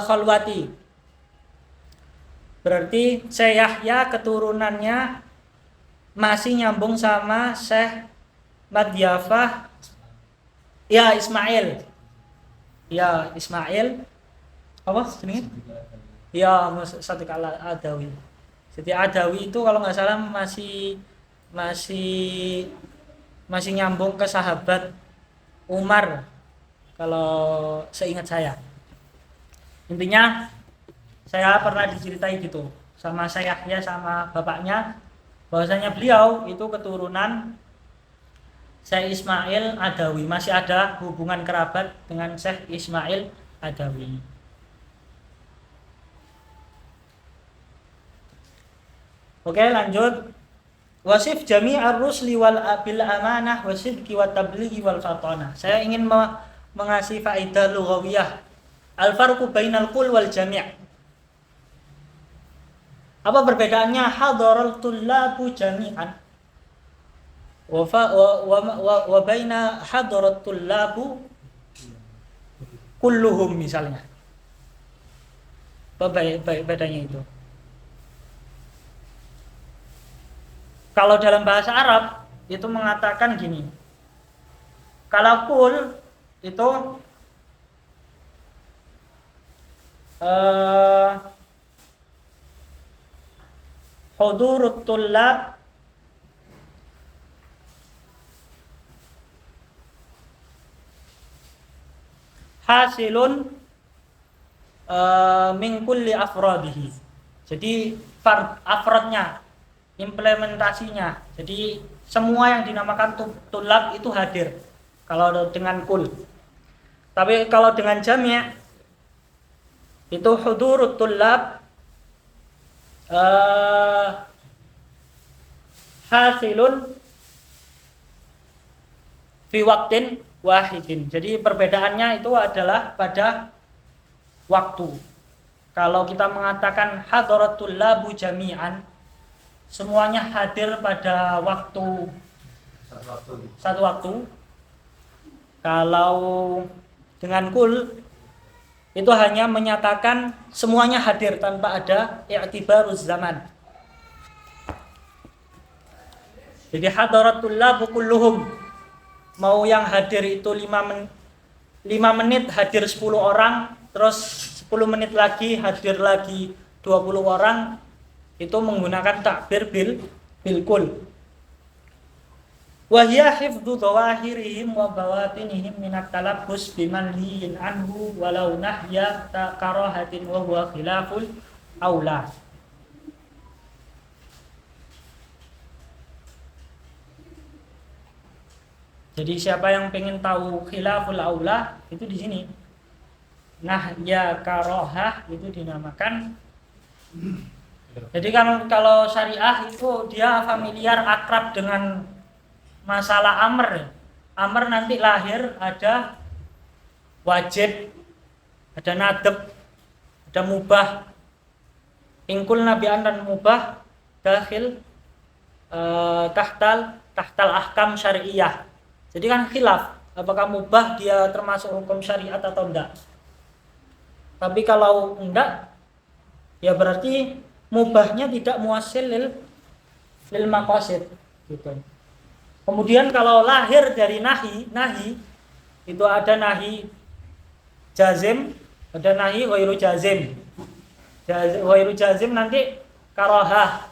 Khalwati. Berarti Syekh Yahya keturunannya masih nyambung sama Syekh Madhyafah. Ya, Ismail. Apa jenenge? Ya, satu kala Adawi. Jadi Adawi itu kalau nggak salah masih nyambung ke sahabat Umar. Kalau seingat saya, intinya saya pernah diceritai gitu sama saya ya sama bapaknya bahwasanya beliau itu keturunan Syekh Ismail Adawi, masih ada hubungan kerabat dengan Syekh Ismail Adawi. Oke, lanjut. Wasif jami'ar rusli wal bil amanah wasidqi wat tablighi wal fatanah. Saya ingin mengasih faedah lughawiyah al-farqu bainal qul wal jami'. Apa perbedaannya hadaral tullabu jami'an wa baina hadarat tullabu kulluhum misalnya. Apa bedanya itu? Kalau dalam bahasa Arab itu mengatakan gini. Kalau qul itu hudurut tullab hasilun min kulli afradihi. Jadi afradnya, implementasinya. Jadi semua yang dinamakan tullab itu hadir kalau dengan kul. Tapi kalau dengan jami' itu hudurut tullab hasilun fi waqtin wahidin. Jadi perbedaannya itu adalah pada waktu. Kalau kita mengatakan hadaratul labu jami'an, semuanya hadir pada satu waktu. Kalau dengan kul itu hanya menyatakan semuanya hadir tanpa ada i'tibaruz zaman. Jadi hadaratul lab kulluhum, mau yang hadir itu 5 menit hadir 10 orang, terus 10 menit lagi hadir lagi 20 orang, itu menggunakan takbir bil kul. Wa hiya hifdzu dhawahirihim wa bawatinihim minat talabbus bimanhiyin anhu walau nahya karahatin wa huwa khilaful aula. Jadi siapa yang pengen tahu khilaful aula itu di sini. Nahya karohah itu dinamakan. Jadi kalau syariah itu dia familiar akrab dengan masalah amr. Amr nanti lahir ada wajib, ada nadab, ada mubah. Ingkul nabi'an dan mubah dakhil tahtal ahkam syariah. Jadi kan khilaf, apakah mubah dia termasuk hukum syariat atau enggak. Tapi kalau enggak, ya berarti mubahnya tidak muassil lil maqasid gitu. Kemudian kalau lahir dari nahi itu ada nahi jazim, ada nahi ghairu jazim. Ghairu jazim nanti karohah.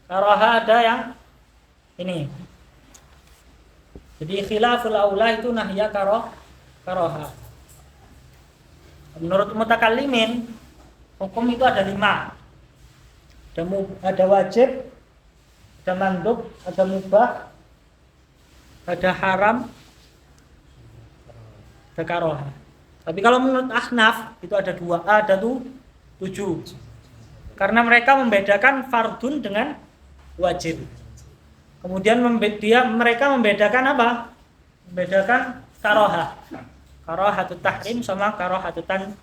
Karohah ada yang ini. Jadi khilaful aula itu nahya karohah. Menurut mutakallimin hukum itu ada 5. Ada wajib, ada mandub, ada mubah, ada haram, ada karohah. Tapi kalau menurut Ahnaf itu ada 7. Karena mereka membedakan fardun dengan wajib. Kemudian mereka membedakan apa? Membedakan karohah. Karohatut tahrim sama karohatut tanzih.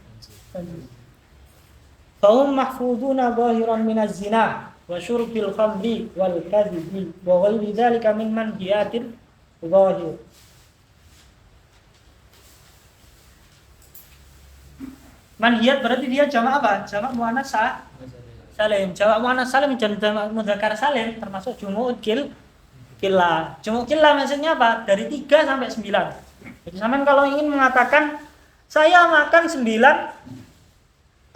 Fahum mahfuduna zahiran minaz zina wa syurbil khamri wal kadhibi wa ghairi dzalika mimman hiyatil zahir. Manhiyat berarti dia jamak apa? Jamak muannats salim. Jamak muannats salim dan jamak mudzakkar salim termasuk jumu'ul killah. Jumu'ul killah maksudnya apa? Dari 3 sampai 9. Jadi sampean kalau ingin mengatakan saya makan 9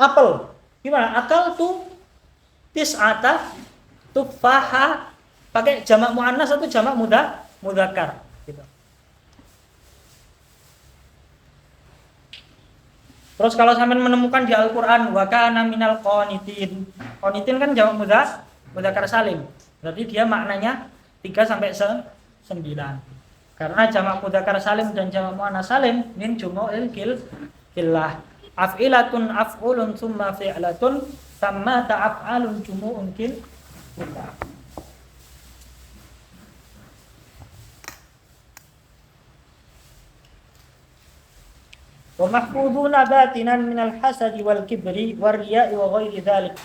apel. Gimana? Akal tu tis'ata tufaha, pakai jamak muannats atau jamak mudzakkar gitu. Terus kalau sampean menemukan di Al-Qur'an wa kana minal qanitin. Qanitin kan jamak mudzakkar salim. Berarti dia maknanya 3 sampai 9. Karena jamak mudzakkar salim dan jamak muannats salim min jumu'il killah. Af'ilatun af'ulun thumma fi'latun thumma ta'af'alun jumu'un killah. Wa mahfuduna batinan minal hasadi wal kibri war riya'i wa ghairi dzalik.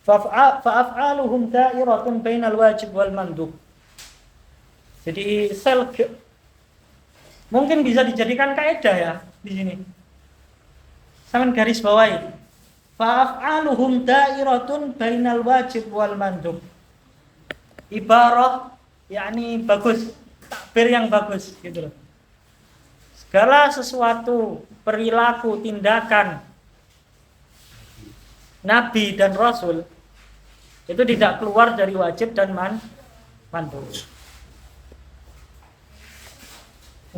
Fa af'aluhum da'iratun bainal wajib wal mandub. Jadi mungkin bisa dijadikan kaidah ya di sini. Sampeyan garis bawahi. Fa af'aluhum da'iratun bainal wajib wal mandub. Ibarah yakni bagus, takbir yang bagus gitu loh. Segala sesuatu, perilaku, tindakan Nabi dan Rasul itu tidak keluar dari wajib dan mandub.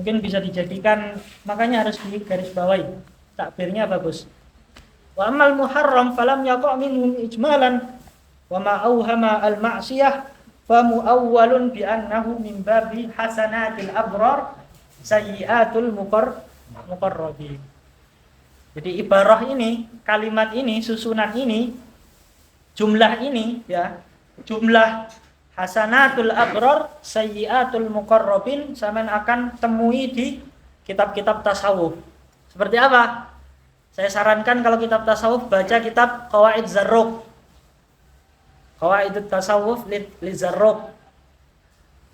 Mungkin bisa dijadikan, makanya harus di garis bawahi. Takbirnya bagus. Wa amal muharram falam yaqa' minhum ijmalan wa ma awhama al ma'siyah fa muawwalun bi annahu min babi hasanatil abrar sayyiatul muqarrabin. Jadi ibarah ini, kalimat ini, susunan ini, jumlah ini ya, jumlah hasanatul abrar sayyiatul muqarrabin sampean akan temui di kitab-kitab tasawuf. Seperti apa? Saya sarankan kalau kitab tasawuf baca kitab Qawaid Zarruq. Qawaidut Tasawuf li Zarruq.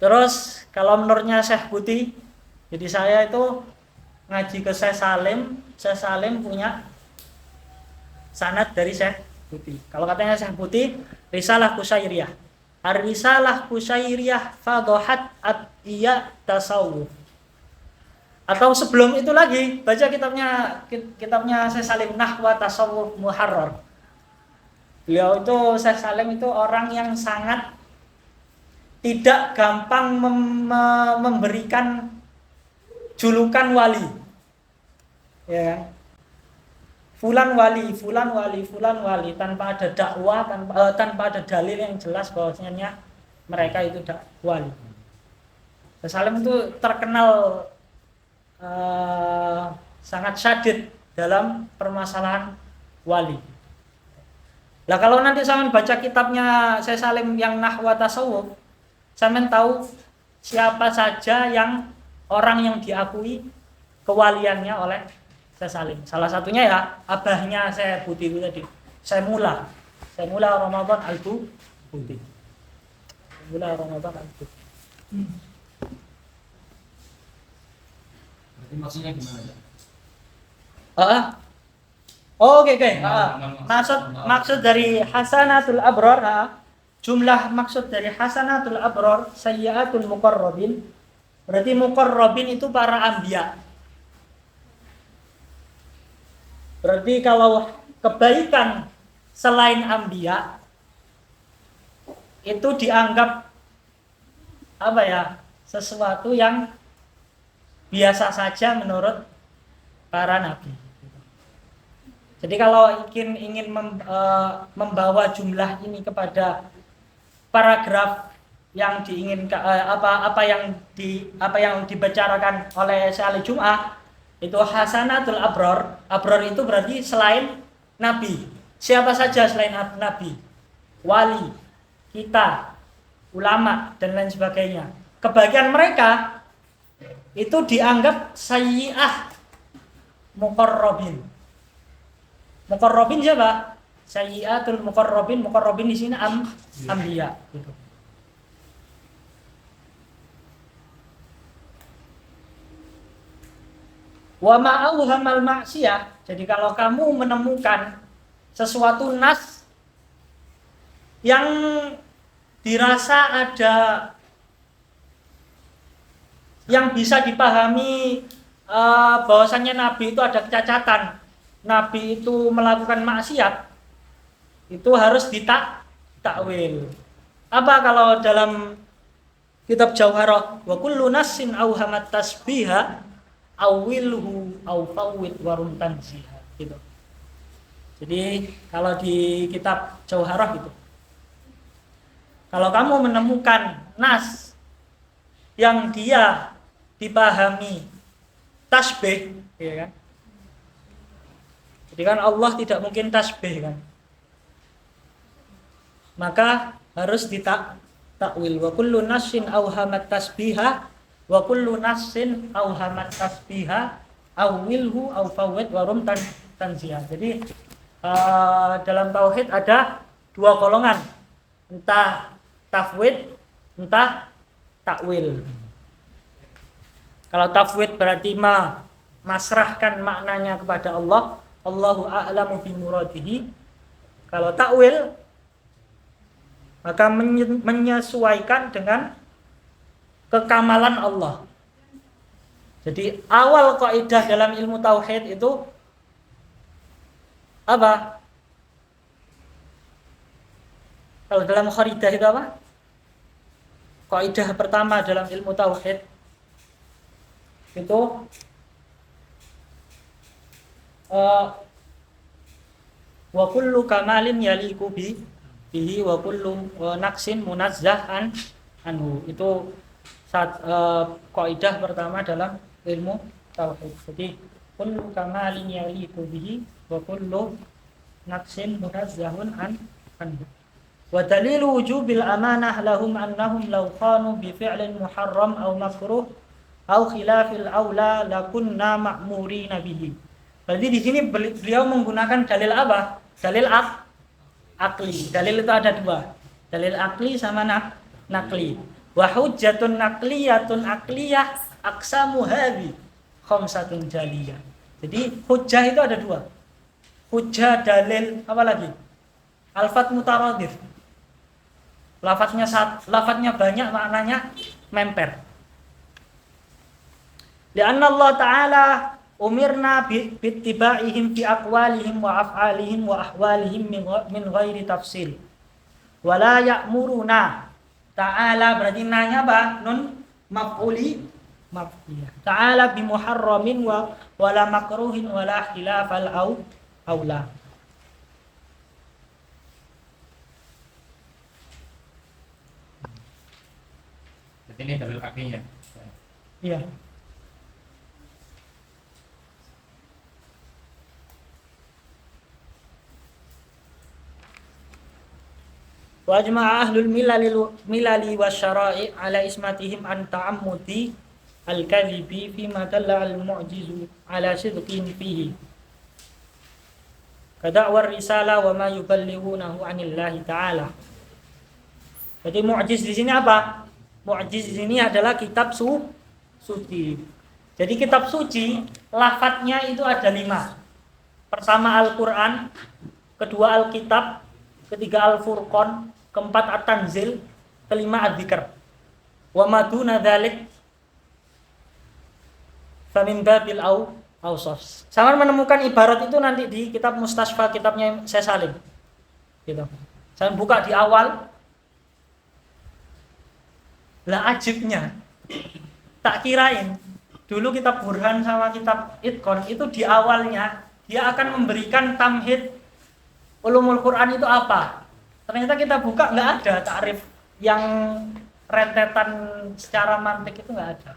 Terus kalau menurutnya Syekh Buti, jadi saya itu ngaji ke Syekh Salim punya sanad dari Syekh Buti. Kalau katanya Syekh Buti, Risalah Qusairiyah. Ar-Risalah Qusairiyah Fadhahat Atqiya Tasawuf. Atau sebelum itu lagi, baca kitabnya Syekh Salim, Nahwa Tasawuf Muharrar. Beliau itu, Syekh Salim itu orang yang sangat tidak gampang memberikan julukan wali. Ya. Fulan wali tanpa ada dakwah, tanpa ada dalil yang jelas bahwasanya mereka itu wali. Syekh Salim itu terkenal sangat syadid dalam permasalahan wali. Lah kalau nanti sampean baca kitabnya Syekh Salim yang Nahwa Tasawuf, sampean tahu siapa saja yang orang yang diakui kewaliannya oleh Syekh Salim. Salah satunya ya abahnya Syekh Buti itu tadi, Syekh Mula Ramadan Al-Buti. Mula Ramadan Al-Buti. Berarti maksudnya gimana ya? Oke. Maksud dari Hasanatul Abror, jumlah maksud dari Hasanatul Abror, Sayyiatul Muqarrabin. Berarti Muqarrabin itu para anbiya. Berarti kalau kebaikan selain anbiya itu dianggap sesuatu yang biasa saja menurut para nabi. Jadi kalau ingin membawa jumlah ini kepada paragraf yang diinginkan, apa yang dibicarakan oleh Syekh Jum'ah, itu Hasanatul Abror. Abror itu berarti selain nabi. Siapa saja selain nabi? Wali, kita, ulama dan lain sebagainya. Kebahagiaan mereka itu dianggap sayyi'ah muqarrabin. Muqarrabin siapa? Sayyi'atul muqarrabin. Muqarrabin di sini anbiya gitu. Wa ma'auhamal ma'siyah. Jadi kalau kamu menemukan sesuatu nas yang dirasa ada yang bisa dipahami bahwasannya Nabi itu ada kecacatan, Nabi itu melakukan maksiat, itu harus ditakwil. Apa kalau dalam kitab Jauharah, wa kullu nassin auhamat tasbiha awilhu au fawwid warum tanziha gitu. Jadi kalau di kitab Jauharah gitu, kalau kamu menemukan nas yang dia dipahami tasbih, ya kan? Jadi kan Allah tidak mungkin tasbih kan, maka harus ditakwil. Wa kullu nassin auhamat tasbiha wa kullu nassin auhamat tasbiha awilhu au fawwid warum tanziha. Jadi dalam tauhid ada dua golongan, entah tafwid, entah takwil. Kalau tafwid berarti masrahkan maknanya kepada Allah, Allahu a'lamu bi muradihi. Kalau takwil maka menyesuaikan dengan kekamalan Allah. Jadi awal kaidah dalam ilmu tauhid itu apa? Kalau dalam kharidah itu apa? Kaidah pertama dalam ilmu tauhid itu wa kullu kamalin yaliqu bihi wa kullu naqsin munazzah anhu. Itu kaidah pertama dalam ilmu tauhid. Jadi kullu kamalin yaliqu bihi wa kullu naqsin munazzahun anhu. Wa dalilu wujubil amanah lahum annahum law khanu bi fi'lin muharram aw makruh aw khilafil aula lakunna ma'murina bihi. Berarti di sini beliau menggunakan dalil apa? Dalil akli. Dalil itu ada dua. Dalil akli sama nakli. Wa hujjatun nakliyatun akliyah aqsamu hadhi khamsatun jaliyah. Jadi hujjah itu ada dua. Hujjah dalil apa lagi? Alfat mutaradif. Lafadznya banyak, maknanya memper. Lianna Allah Ta'ala umirna bittibaihim fi aqwalihim wa af'alihim wa ahwalihim min ghairi tafsil. Wala ya'muruna ta'ala, berarti nanya apa? Nun maf'uli maf'uliyah. Ta'ala bimuharramin wa wala makruhin wala khilafal aula. Jadi ini dalil aklinya. Iya. Wa ajma'a ahlul milali wasyara'i ala ismatihim an ta'ammudi al-kadhibi fi ma dalla al-mu'jizu ala sidqin fihi. Kada'war risalah wa ma yuballighunahu 'anillahi ta'ala. Jadi mu'jiz di sini apa? Mu'jiz di sini adalah kitab suci. Jadi kitab suci lafadznya itu ada 5. Pertama Al-Qur'an, kedua Al-Kitab, ketiga Al-Furqan, keempat At-Tanzil, kelima Adz-Dzikr. Wa maduna dzalik famin babil awsaf. Sama menemukan ibarat itu nanti di kitab Mustasfa, kitabnya Syekh Salim. Gitu. Saya buka di awal. Lah ajibnya, tak kirain dulu kitab Burhan sama kitab Itqan itu di awalnya dia akan memberikan tamhid ulumul Quran itu apa. Ternyata kita buka nggak ada takrif yang rentetan secara mantik, itu nggak ada.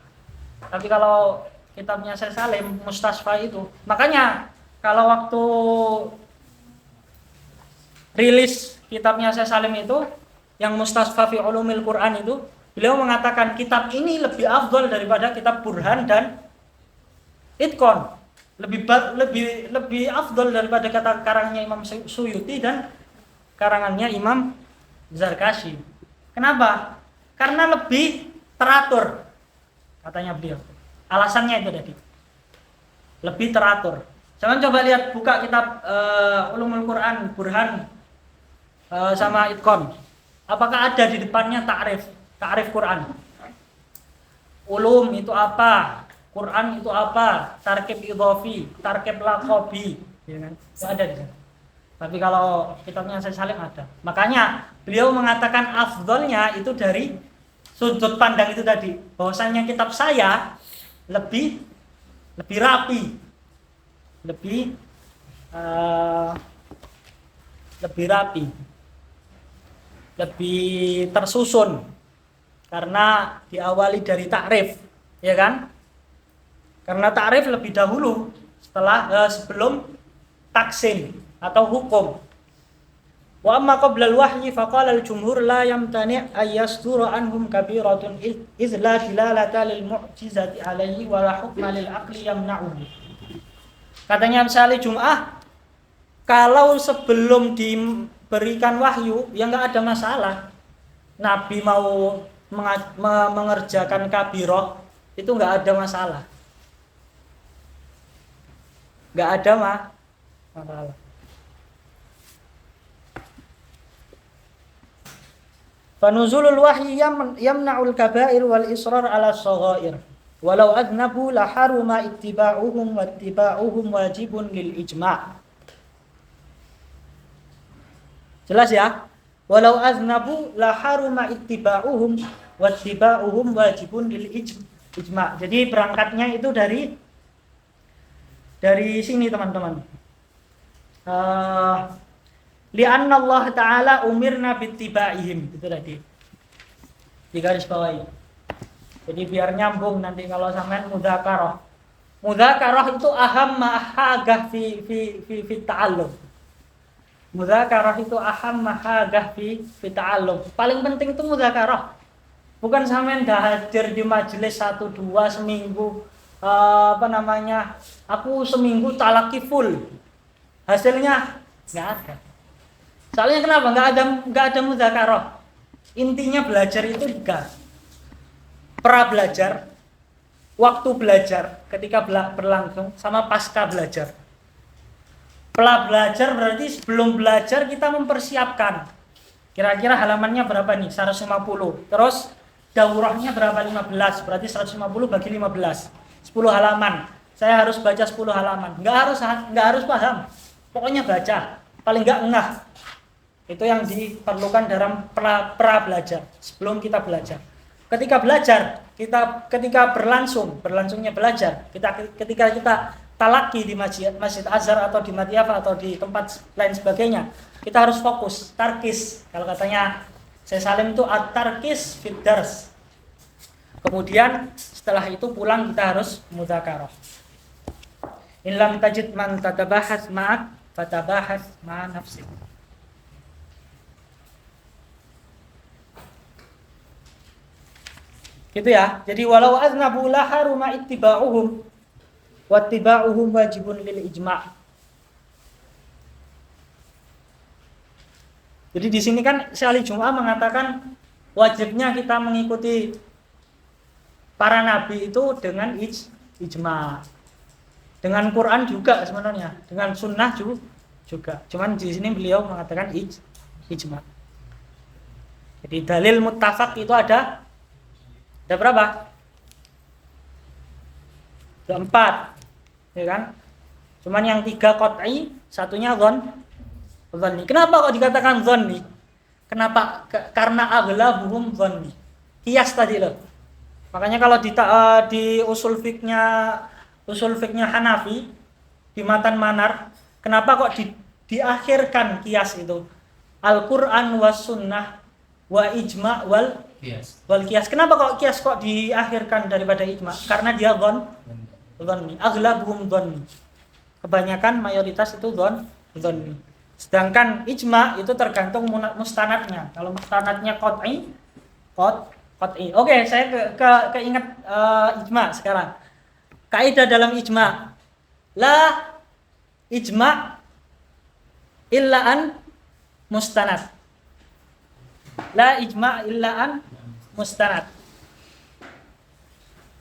Tapi kalau kitabnya Syekh Salim Mustasfa itu, makanya kalau waktu rilis kitabnya Syekh Salim itu yang Mustasfa fi ulumil Quran itu, beliau mengatakan kitab ini lebih afdal daripada kitab Burhan dan Itqan. Lebih afdal daripada kata karangnya Imam Suyuti dan karangannya Imam Zarkashi. Kenapa? Karena lebih teratur, katanya beliau. Alasannya itu tadi. Lebih teratur. Jangan coba lihat, buka kitab Ulumul Quran Burhan sama Itqan. Apakah ada di depannya Ta'rif Quran? Ulum itu apa? Quran itu apa? Tarkib idhofi, tarkib laqabi, ya kan? Itu ada di sana. Tapi kalau kitabnya Syekh Salim ada. Makanya beliau mengatakan afdolnya itu dari sudut pandang itu tadi. Bahwasanya kitab saya lebih rapi. Lebih rapi. Lebih tersusun. Karena diawali dari takrif, ya kan? Karena takrif lebih dahulu sebelum taksim atau hukum. Wa amma qabla al-wahyi faqala al-jumhur la yamtani' ay yasdura anhum kabiratun iz la dilalata lil mu'jizati alayhi wa la hukma lil aqli yamna'uhu. Katanya misalnya Jum'ah, kalau sebelum diberikan wahyu ya enggak ada masalah. Nabi mau mengerjakan kabirah itu enggak ada masalah. Enggak ada masalah. Fanuzulul wahyi yamna'ul kaba'ir wal israr ala shaghair. Walau adnabu la haruma ittiba'uhum wattiba'uhum wajibun lil ijma'. Jelas ya? Walau adnabu la haruma ittiba'uhum wattiba'uhum wajibun lil ijma'. Jadi berangkatnya itu dari sini teman-teman. Li'anna Allah Ta'ala umirna bittiba'ihim, itu tadi di garis bawahi. Jadi biar nyambung nanti kalau sampean mudzakarah. Mudzakarah itu aham mahagah fi ta'allum. Mudzakarah itu aham mahagah fi ta'allum. Paling penting itu mudzakarah. Bukan sampean dah hadir di majelis 1-2 seminggu, aku seminggu talaki full. Hasilnya enggak ada. Soalnya kenapa? Enggak ada mudzakarah. Intinya belajar itu 3. Pra belajar, waktu belajar ketika berlangsung, sama pasca belajar. Pra belajar berarti sebelum belajar kita mempersiapkan. Kira-kira halamannya berapa nih? 150. Terus daurahnya berapa? 15. Berarti 150 bagi 15. 10 halaman. Saya harus baca 10 halaman. Enggak harus paham. Pokoknya baca. Paling enggak ngeh. Itu yang diperlukan dalam pra belajar sebelum kita belajar. Ketika belajar, ketika berlangsungnya belajar, ketika kita talaki di Masjid Azhar atau di Matiafa atau di tempat lain sebagainya, kita harus fokus, tarkis. Kalau katanya Syekh Salim itu at-tarkis fid dars. Kemudian setelah itu pulang kita harus mudzakarah. In lam tajid man tatabahas ma'ak fatabahas ma'a nafsik. Gitu ya. Jadi walau aznabu la haruma ittiba'uhum wa ittiba'uhum wajibun lil ijma'. Jadi di sini kan Syekh Ali Jum'ah mengatakan wajibnya kita mengikuti para nabi itu dengan ijma'. Dengan Quran juga sebenarnya, dengan sunnah juga. Cuman di sini beliau mengatakan ijma'. Jadi dalil muttafaq itu ada berapa? Ada 4, ya kan? Cuman yang 3 qat'i, satunya dhanni. Kenapa kok dikatakan dhanni? Kenapa? Karena aghlabuhum dhanni. Qiyas tadi loh. Makanya kalau di usul fiknya Hanafi di Matan Manar, kenapa kok diakhirkan qiyas itu? Al-Qur'an was sunnah wa ijma' wal qiyas. Kenapa kok qiyas kok diakhirkan daripada ijma? Karena dia dhanni. Aghlabuhum dhanni. Kebanyakan mayoritas itu dhanni. Sedangkan ijma itu tergantung mustanadnya. Kalau mustanadnya qat'i. Oke, saya keinget ijma sekarang. Kaidah dalam ijma. La ijma illa an mustanad. La ijma' illa an mustanad.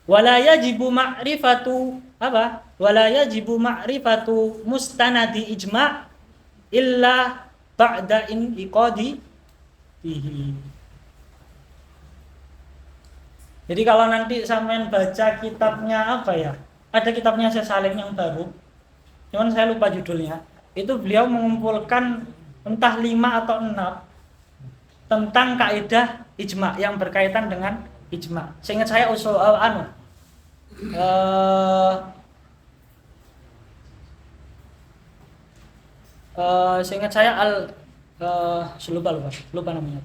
Wala yajibu ma'rifatu apa? Wala yajibu ma'rifatu mustanadi ijma' illa ba'da inqadi bihi. Jadi kalau nanti sampean baca kitabnya apa ya? Ada kitabnya Syekh Salim yang baru. Cuman saya lupa judulnya. Itu beliau mengumpulkan entah 5 atau 6 tentang kaidah ijma yang berkaitan dengan ijma. Seingat saya usul seingat saya lupa namanya.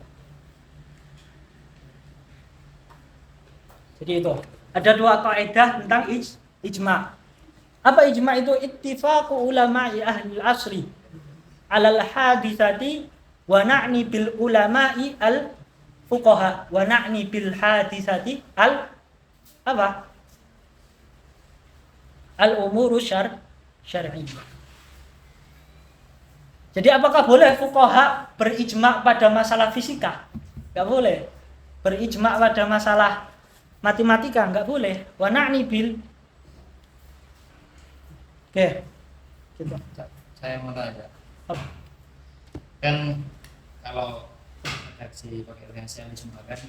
Jadi itu ada 2 kaidah tentang ijma. Apa ijma itu? Ittifaqu ulama'i ahli al-asri 'alal haditsati wa na'ni bil ulama'i al fuqaha wa na'ni bil haditsati al umuru syar'iyyah. Jadi apakah boleh fuqaha berijma' pada masalah fisika? Enggak boleh. Berijma' pada masalah matematika enggak boleh. Wa na'ni bil Oke. Gitu. Saya mau tanya. Apa? Kan kalau redaksi pakai redaksi yang kan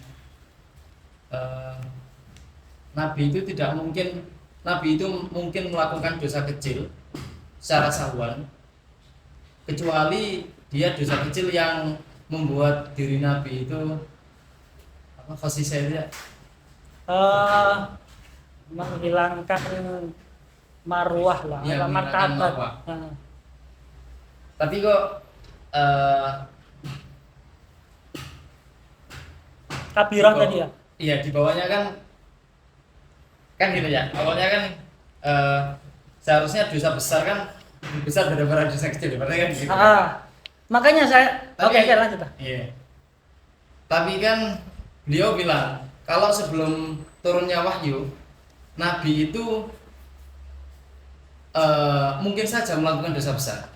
Nabi itu mungkin melakukan dosa kecil secara sahwan, kecuali dia dosa kecil yang membuat diri Nabi itu khasisah ya, menghilangkan marwah lah, ya, martabat. Tapi kok kabirah tadi ya? Iya, di bawahnya kan gitu ya. Awalnya kan seharusnya dosa besar kan lebih besar daripada dosa kecil, berarti kan gitu. Makanya saya oke, lanjut. Iya. Tapi kan beliau bilang kalau sebelum turunnya wahyu, Nabi itu mungkin saja melakukan dosa besar.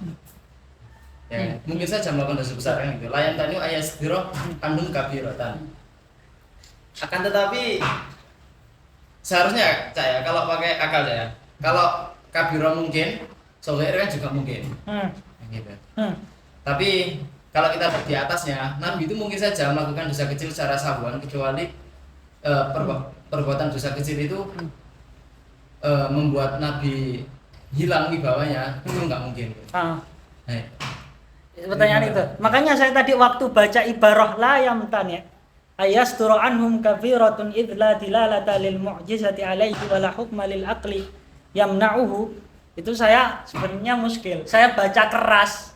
Ya, mungkin saja melakukan dosa besar kan gitu. Layan tani ayasdiro anhum kabiratan. Akan tetapi seharusnya saya kalau pakai akal saya, kalau kabiro mungkin, sohir kan juga mungkin. Gitu. Tapi kalau kita di atasnya, Nabi itu mungkin saja melakukan dosa kecil secara sahwan, kecuali perbuatan dosa kecil itu membuat Nabi hilang wibawanya, itu nggak mungkin. Nah, pertanyaan itu. Makanya saya tadi waktu baca ibarah la yamtani ayasturu anhum kafiratun idh la dilalata lil mu'jizati alaihi wa la hukma lil aqli yamna'uhu, itu saya sebenarnya muskil. Saya baca keras.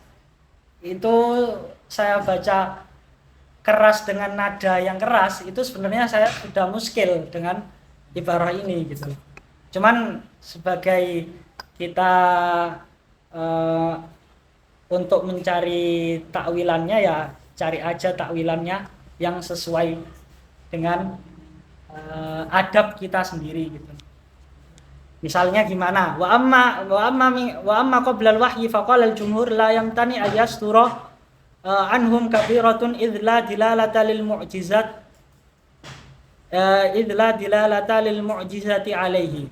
Itu saya baca keras dengan nada yang keras, itu sebenarnya saya sudah muskil dengan ibarah ini gitu. Cuman sebagai kita untuk mencari takwilannya ya cari aja takwilannya yang sesuai dengan adab kita sendiri gitu. Misalnya gimana? Wa amma qabla al-wahyi faqala al-jumhur la yamtani ayastura anhum kabiratun idh la dilalata lil mu'jizati alaihi.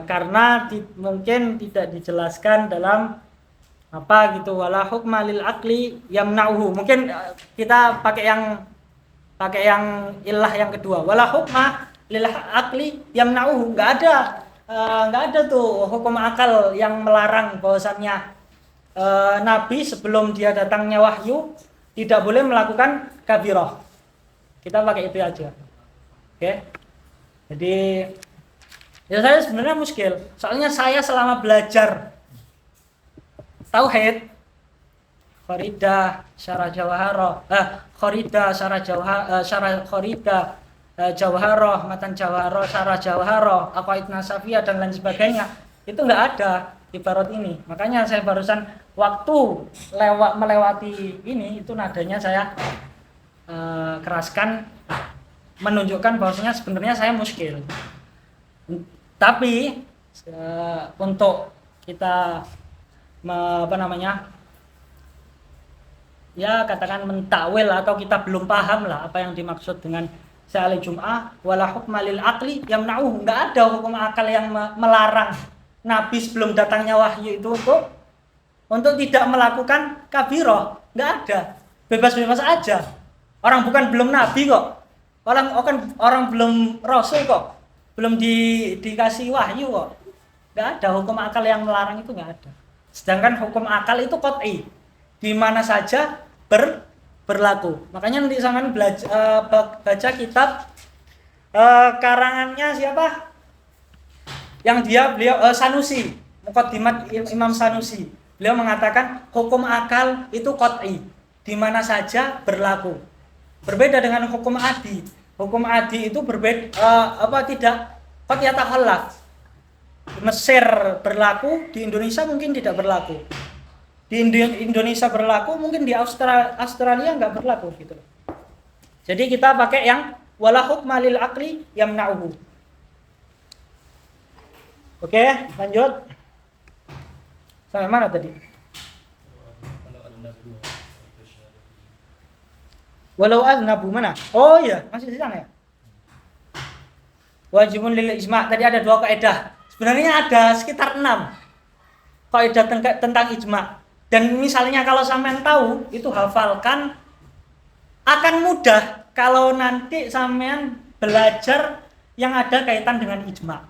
Karena mungkin tidak dijelaskan dalam apa gitu, wala hukma lil aqli yamna'uhu. Mungkin kita pakai yang ilah yang kedua, wala hukma lil aqli yamna'uhu. Enggak ada tuh hukum akal yang melarang bahwasannya Nabi sebelum dia datangnya wahyu tidak boleh melakukan kabirah. Kita pakai itu aja. Oke. Jadi ya saya sebenarnya muskil. Soalnya saya selama belajar tauhid, Kharidah, Syarah Jawharah, Jawharah, Matan Jawharah, Syarah Jawharah, Aqaid Nasafiyah dan lain sebagainya. Itu enggak ada ibarat ini. Makanya saya barusan waktu melewati ini itu nadanya saya keraskan, menunjukkan bahwasanya sebenarnya saya muskil. Tapi untuk kita ya katakan mentakwil atau kita belum paham lah apa yang dimaksud dengan sa'al Jum'ah wala hukma lil aqli yamna'uhu. Enggak ada hukum akal yang melarang Nabi sebelum datangnya wahyu itu untuk tidak melakukan kabirah. Enggak ada. Bebas-bebas aja. Orang bukan belum nabi kok. Orang belum rasul kok. Belum dikasih wahyu kok. Enggak ada hukum akal yang melarang, itu enggak ada. Sedangkan hukum akal itu qat'i, di mana saja berlaku. Makanya nanti sampean baca kitab karangannya siapa? Yang beliau Sanusi, Muqaddimat Imam Sanusi. Beliau mengatakan hukum akal itu qat'i, di mana saja berlaku. Berbeda dengan hukum adi. Hukum adi itu berbeda tidak qad yatakhallaf. Di Mesir berlaku, di Indonesia mungkin tidak berlaku. Di Indonesia berlaku, mungkin di Australia enggak berlaku gitu. Jadi kita pakai yang wala hukma lil aqli yamna'uhu. Oke, lanjut. Sampai mana tadi? Walau aznabu mana? Oh iya, masih di sana ya. Wajibun lil ijma'. Tadi ada 2 kaidah. Sebenarnya ada sekitar 6 kaidah tentang ijma'. Dan misalnya kalau sampean tahu, itu hafalkan, akan mudah kalau nanti sampean belajar yang ada kaitan dengan ijma'.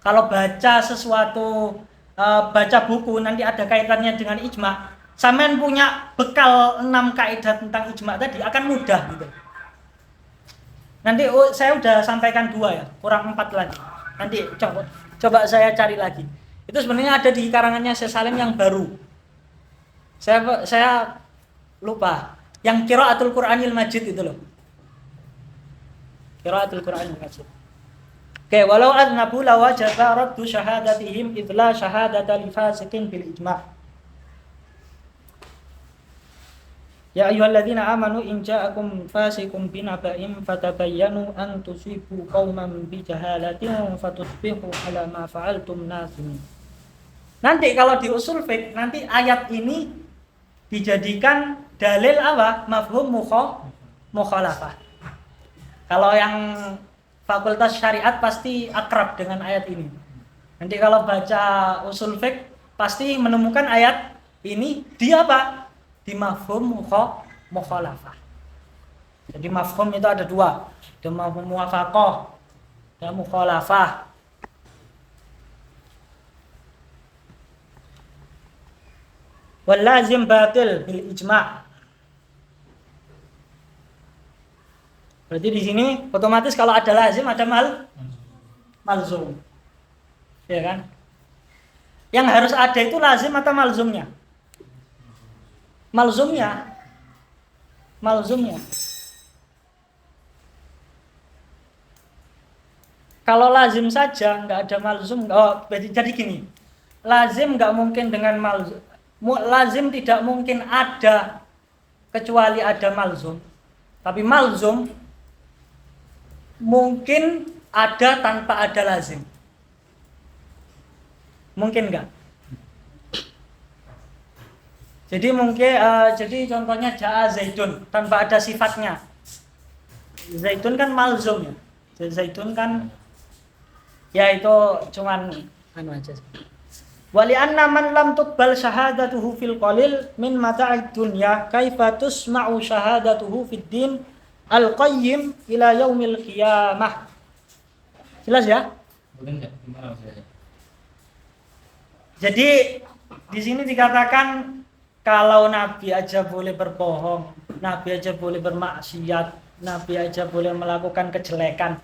Kalau baca sesuatu, baca buku nanti ada kaitannya dengan ijma', sampean punya bekal 6 kaidah tentang ijma' tadi akan mudah gitu. Nanti saya udah sampaikan 2 ya, kurang 4 lagi. Nanti coba saya cari lagi. Itu sebenarnya ada di karangannya Syekh Salim yang baru. Saya lupa. Yang Qiraatul Qur'anil Majid itu loh. Qiraatul Qur'anil Majid. Oke, walau aznabu la wajaba raddu syahadatihim idz la syahadata li fasiqin bil ijma'. Ya ayyuhalladzina amanu in ja'akum fasiqun binaba'in fatabayyanu an tusibu qauman bi jahalatin fatusbihu ala ma fa'altum nasimin. Nanti kalau di usul fiqh nanti ayat ini dijadikan dalil apa? Mafhum mukhalafah. Kalau yang fakultas syariat pasti akrab dengan ayat ini. Nanti kalau baca usul fiqh pasti menemukan ayat ini di apa? Di mafhum mukhalafah. Jadi mafhum itu ada dua, ada mafhum muwafaqah dan mukhalafah. Wal lazim batil bil ijma'. Berarti di sini otomatis kalau ada lazim ada malzum. Ya kan? Yang harus ada itu lazim atau malzumnya? Malzumnya. Kalau lazim saja nggak ada malzum, jadi gini. Lazim nggak mungkin dengan malzum. Lazim tidak mungkin ada kecuali ada malzum. Tapi malzum mungkin ada tanpa ada lazim. Mungkin enggak? Jadi mungkin jadi contohnya jaa zaidun tanpa ada sifatnya. Zaidun kan malzum ya. Jadi zaidun kan ya itu cuman aja. Wali anna man lam tuqbal syahadatuhu fil qalil min mata'id dunya kaifa tusma'u syahadatuhu fid din al-qayyim ila yaumil qiyamah. Jelas ya? Gimana maksudnya? Jadi di sini dikatakan kalau Nabi aja boleh berbohong, Nabi aja boleh bermaksiat, Nabi aja boleh melakukan kejelekan.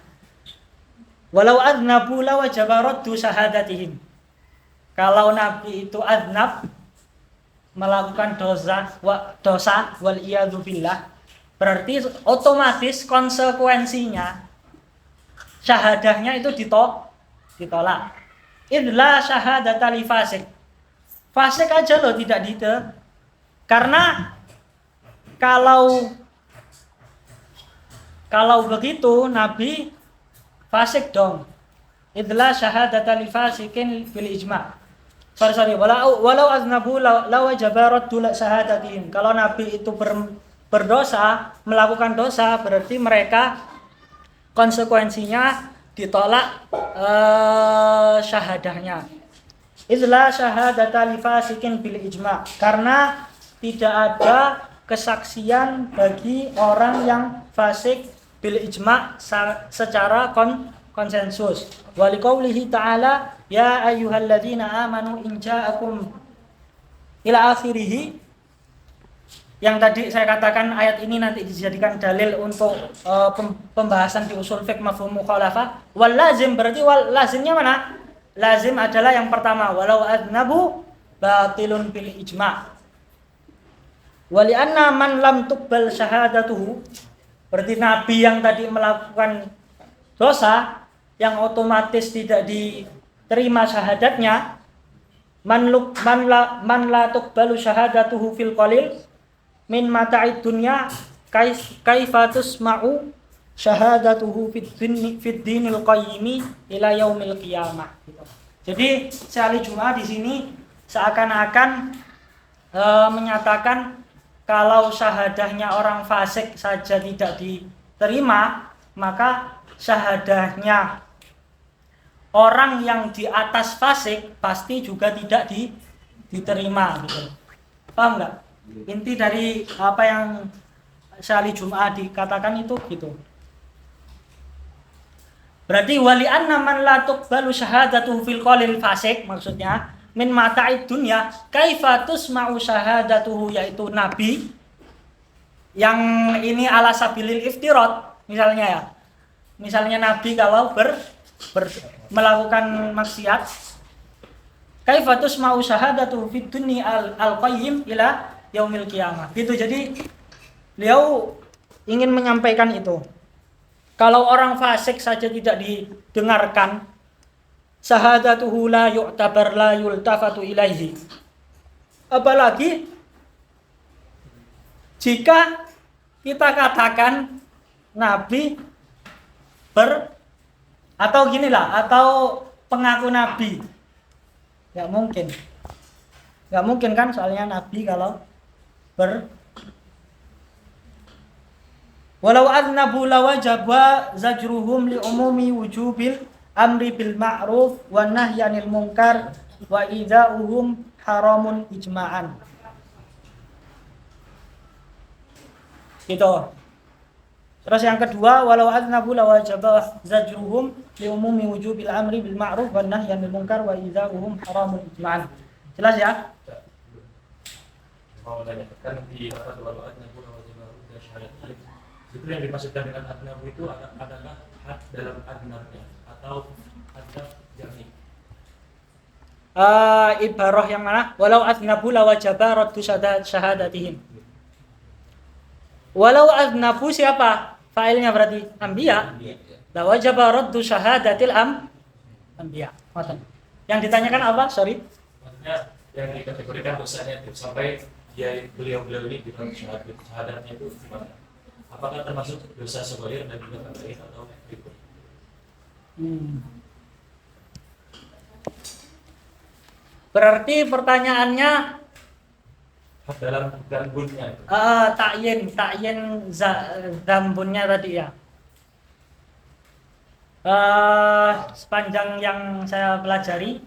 Walau adnabu la wajaba raddu syahadatihim. Kalau Nabi itu adnab melakukan dosa wal iyadu billah, berarti otomatis konsekuensinya syahadahnya itu ditolak. Idla syahadata li fasik. Fasik aja loh tidak karena kalau begitu Nabi fasik dong. Idla syahadata li fasikin bil ijma'. Sorry. Walau aznabu la wajaba raddu syahadatihim. Kalau Nabi itu berdosa, melakukan dosa, berarti mereka konsekuensinya ditolak syahadahnya. Idla syahadata li fasikin bil ijma'. Karena tidak ada kesaksian bagi orang yang fasik bil ijma' secara konsensus. Wa liqaulihi ta'ala ya ayyuhalladzina amanu in ja'akum ila akhirih. Yang tadi saya katakan ayat ini nanti dijadikan dalil untuk pembahasan di usul fiqh mafhum mukhalafah. Wal lazim berarti wal lazimnya mana? Lazim adalah yang pertama walau adnabu batilun bil ijma'. Wali anna man lam tuqbal syahadatuhu, berarti Nabi yang tadi melakukan dosa yang otomatis tidak diterima syahadatnya. Man la tuqbalu syahadatuhu fil qalil min mata'id dunya kaifa tusma'u syahadatuhu fid dinil qayyimi ila yaumil qiyamah. Jadi Syekh Jum'ah di sini seakan-akan menyatakan kalau syahadahnya orang fasik saja tidak diterima, maka syahadahnya orang yang di atas fasik pasti juga tidak diterima gitu. Paham enggak? Inti dari apa yang Syekh Jum'ah dikatakan itu gitu. Berarti wali anna man la tuqbalu syahadatuhu fil qalil fasik, maksudnya min mata'id dunya kaifa tusma'u syahadatuhu, yaitu Nabi yang ini ala sabilil iftirat misalnya ya. Misalnya Nabi kalau melakukan maksiat, kaifa tusma'u syahadatuhu fid dunya al-qayyim ila yaumil qiyamah. Gitu. Jadi beliau ingin menyampaikan itu. Kalau orang fasik saja tidak didengarkan, syahadatuhu la yu'tabar la yultafatu ilaihi. Apalagi jika kita katakan Nabi atau pengaku Nabi Nggak mungkin. Nggak mungkin kan, soalnya Nabi kalau walau adnabu lawajaba zajruhum li umumi wujubil amri bil ma'ruf wa nahyi 'anil munkar wa idza'uhum haramun ijma'an. Gitu. Terus yang kedua, walau adnabu lawajaba zajruhum li umumi wujubil amri bil ma'ruf wa nahyi 'anil munkar wa idza'uhum haramun ijma'an. Jelas ya? Mau menanyakan di lafaz walau adnabu lawajaba syahadatin. Itu yang dimaksudkan dengan adnabu itu adakah had dalam adnabnya atau adab jernih? Ibarah yang mana? Walau adnabu lawajaba raddu syahadatihim. Walau adnabu siapa? Fa'ilnya berarti anbiya. Lawajaba raddu syahadatil anbiya. Yang ditanyakan apa? Sorry. Maksudnya yang dikategorikan dosanya itu sampai beliau ini bilang syahadatnya itu gimana? Apakah termasuk dosa saghir dan juga kabair atau ribut? Berarti pertanyaannya Dalam dambunnya itu. Ta'yin dambunnya tadi ya. Sepanjang yang saya pelajari,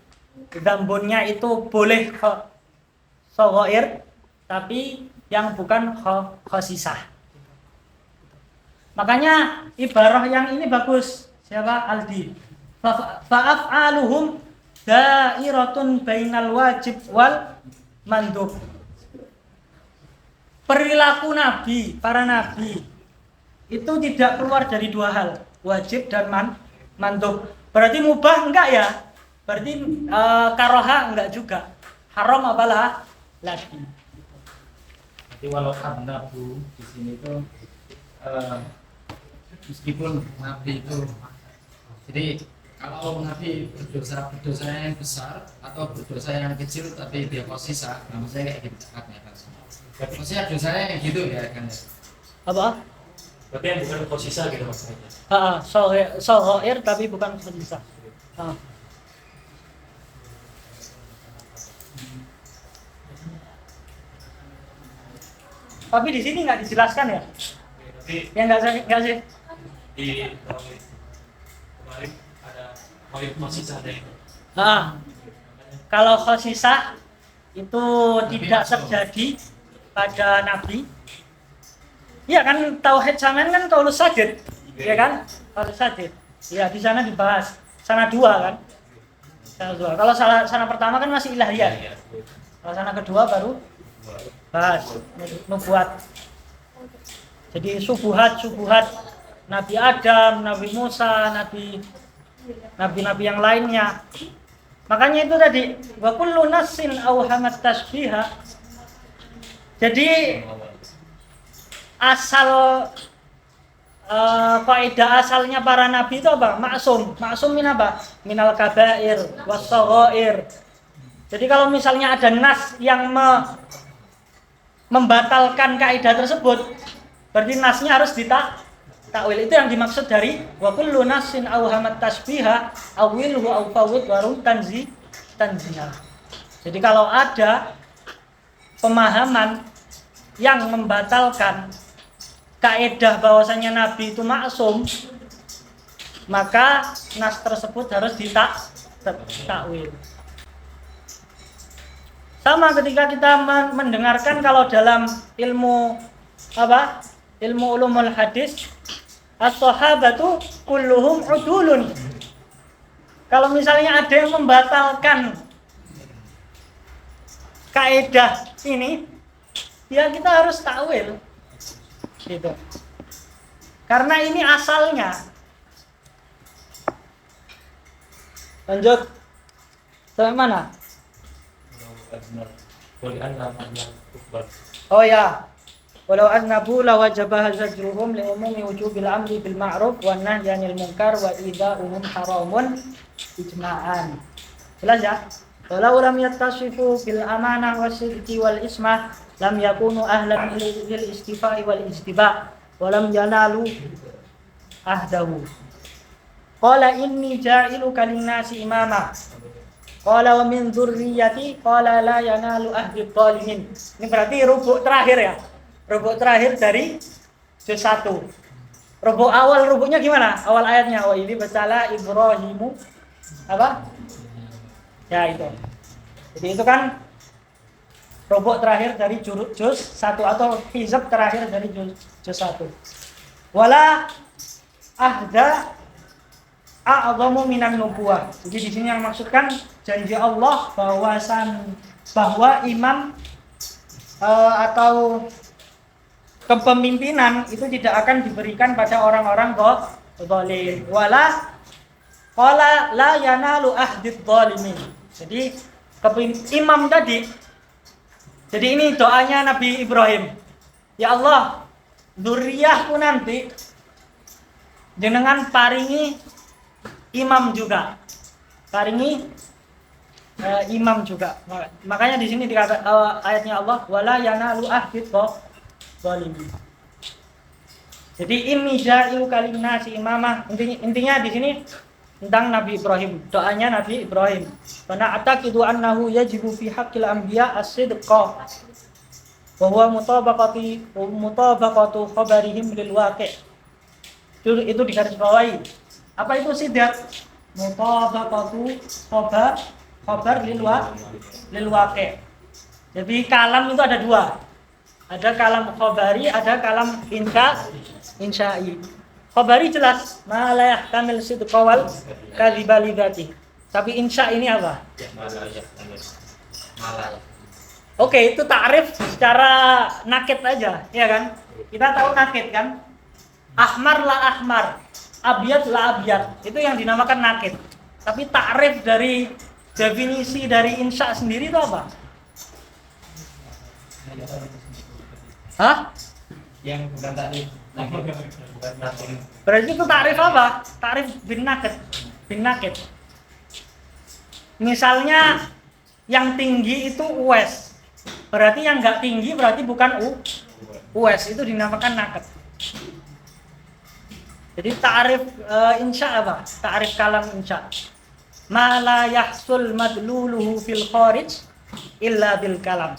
dambunnya itu boleh saghir, tapi yang bukan khosisah. Makanya ibarah yang ini bagus. Siapa? Aldi. Fa'af'aluhum da'iratun bainal wajib wal mandub. Perilaku Nabi, para Nabi itu tidak keluar dari dua hal, wajib dan mandub. Berarti mubah enggak ya? Berarti karoha enggak juga. Haram apalah lagi. Jadi walau adnabu di sini itu meskipun Nabi itu, jadi kalau Nabi berdosa yang besar atau berdosa yang kecil tapi dia posisa, maksudnya kayak gitu akadnya kan. Maksudnya dosanya yang gitu ya kan. Apa? Berarti yang bukan khosisa gitu maksudnya. Saghir tapi bukan khosisa. Tapi di sini nggak dijelaskan ya? Tapi Ya nggak sih. di kemarin ada khosisa ada itu. Kalau khosisah itu tidak terjadi pada Nabi. Iya kan, tauhid samen kan qaulus sadid, ya kan? Qaulus sadid. Ya di sana dibahas. Sana dua kan? Sana dua. Kalau sana pertama kan masih ilahiyah. Kalau sana kedua baru bahas nubuat. Jadi subuhat Nabi Adam, Nabi Musa, nabi-nabi yang lainnya. Makanya itu tadi wa kullu nassin awhamat tasbiha. Jadi asal kaidah asalnya para nabi itu apa? Maksum min apa? Minal kabair was-saghair. Jadi kalau misalnya ada nas yang membatalkan kaidah tersebut, berarti nasnya harus takwil. Itu yang dimaksud dari wa kullu nassin awhamat tasbiha awilhu aw fawwid warum tanziha. Jadi kalau ada pemahaman yang membatalkan kaidah bahwasanya Nabi itu maksum, maka nas tersebut harus ditakwil. Sama ketika kita mendengarkan kalau dalam ilmu ulumul hadis, as-sahabatu kulluhum udulun. Kalau misalnya ada yang membatalkan kaidah ini, ya kita harus takwil. Gitu. Karena ini asalnya. Lanjut. Sampai mana? Oh ya. Walau annabu lawajaba zajruhum li umumi wujubil amri bil ma'ruf wan nahyi 'anil munkar wa idza'uhum haramun ijma'an. Jelas ya? Walau lam yattasifu bil amanah wasidqi wal ismah lam yakunu ahlan lil istifa'i wal istiba' wa lam yanalu ahdahu. Qala inni ja'iluka lin-nasi imama. Qala wa min dzurriyyati qala la yanalu ahdi dzalimin. Ini berarti rubuk terakhir ya. Rubuk terakhir dari juz 1. Rubuk awal, rubuknya gimana? Awal ayatnya wa idzi batala Ibrahimu apa? Ya itu. Jadi itu kan rubuk terakhir dari juz 1 atau hizab terakhir dari juz 1. Wala ahda a'zamu minan nubuwah. Jadi di sini yang maksudkan janji Allah bahwa imam atau kepemimpinan itu tidak akan diberikan pada orang-orang zalim. Wala qala la yanalu ahdid zalimin. Jadi imam tadi. Jadi ini doanya Nabi Ibrahim. Ya Allah, dzurriyyahku nanti jenengan paringi imam juga. Paringi imam juga. Makanya di sini dikata ayatnya Allah wala yanalu ahdid zalimin. Jadi inni ja'il kalimnasi imamah. Intinya di sini tentang Nabi Ibrahim, doanya Nabi Ibrahim. Karena ataqidu annahu yajibu fi haqqil anbiya as-sidqa wa huwa mutabaqatu khabarihim lil waqi'. Itu digarisbawahi. Apa itu sidq? Mutabaqatu khabar lil waqi'. Jadi kalam itu ada dua. Ada kalam khabari, ada kalam insya'i. Khabari jelas, ma la yahtamil sidqa wal kadhiba li dzati. Tapi insya ini apa? Oke, itu ta'rif secara nakit aja, ya kan? Kita tahu nakit kan? Ahmar la ahmar, abyad la abyad. Itu yang dinamakan nakit. Tapi ta'rif dari definisi dari insya sendiri itu apa? Hah? Yang bukan takrif. Berarti itu takrif apa? Takrif bin nakit. Misalnya yang tinggi itu uwes. Berarti yang enggak tinggi berarti bukan uwes. Itu dinamakan nakit. Jadi takrif insya apa? Takrif kalam insya. Ma la yahsul madluluhu fil kharij illa bil kalam.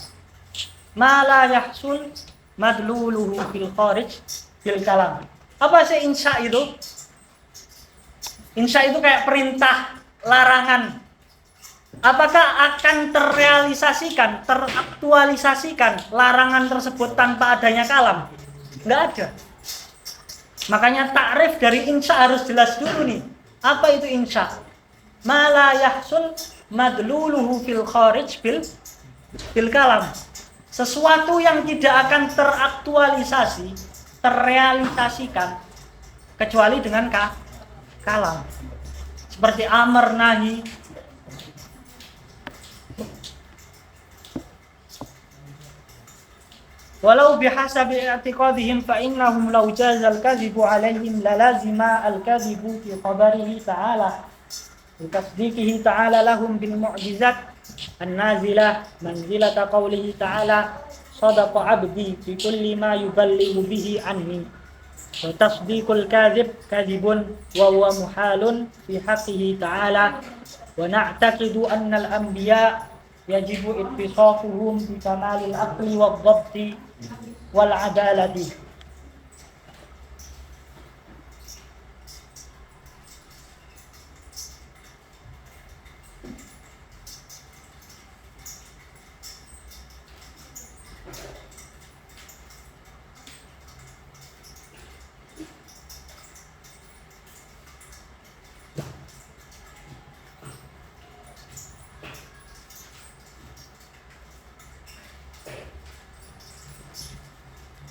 Ma la yahsul madluluhu fil kharij bil kalam. Apa sih insya itu? Insya itu kayak perintah, larangan. Apakah akan terrealisasikan, teraktualisasikan larangan tersebut tanpa adanya kalam? Enggak ada. Makanya takrif dari insya harus jelas dulu nih. Apa itu insya? Ma la yahsul madluluhu fil kharij bil kalam. Sesuatu yang tidak akan teraktualisasi, terrealisasikan kecuali dengan kalam. Seperti amar nahi. Walau bihasabi i'tiqadihim fa innahum law jaza al-kadhibu 'alaihim lalazima al-kadhibu fi khabarihi ta'ala. Bitasdiqihi ta'ala lahum bil mu'jizat an-nazilah manzilata qawlihi ta'ala sadaqa 'abdi fi kulli ma yuballighu bihi anni. Wa tasdiqul kadhib kadhibun wa huwa muhalun fi haqqihi ta'ala. Wa na'taqidu anna al-anbiya yajibu ittisafuhum bi kamalil aqli wad dhabti wal 'adalati.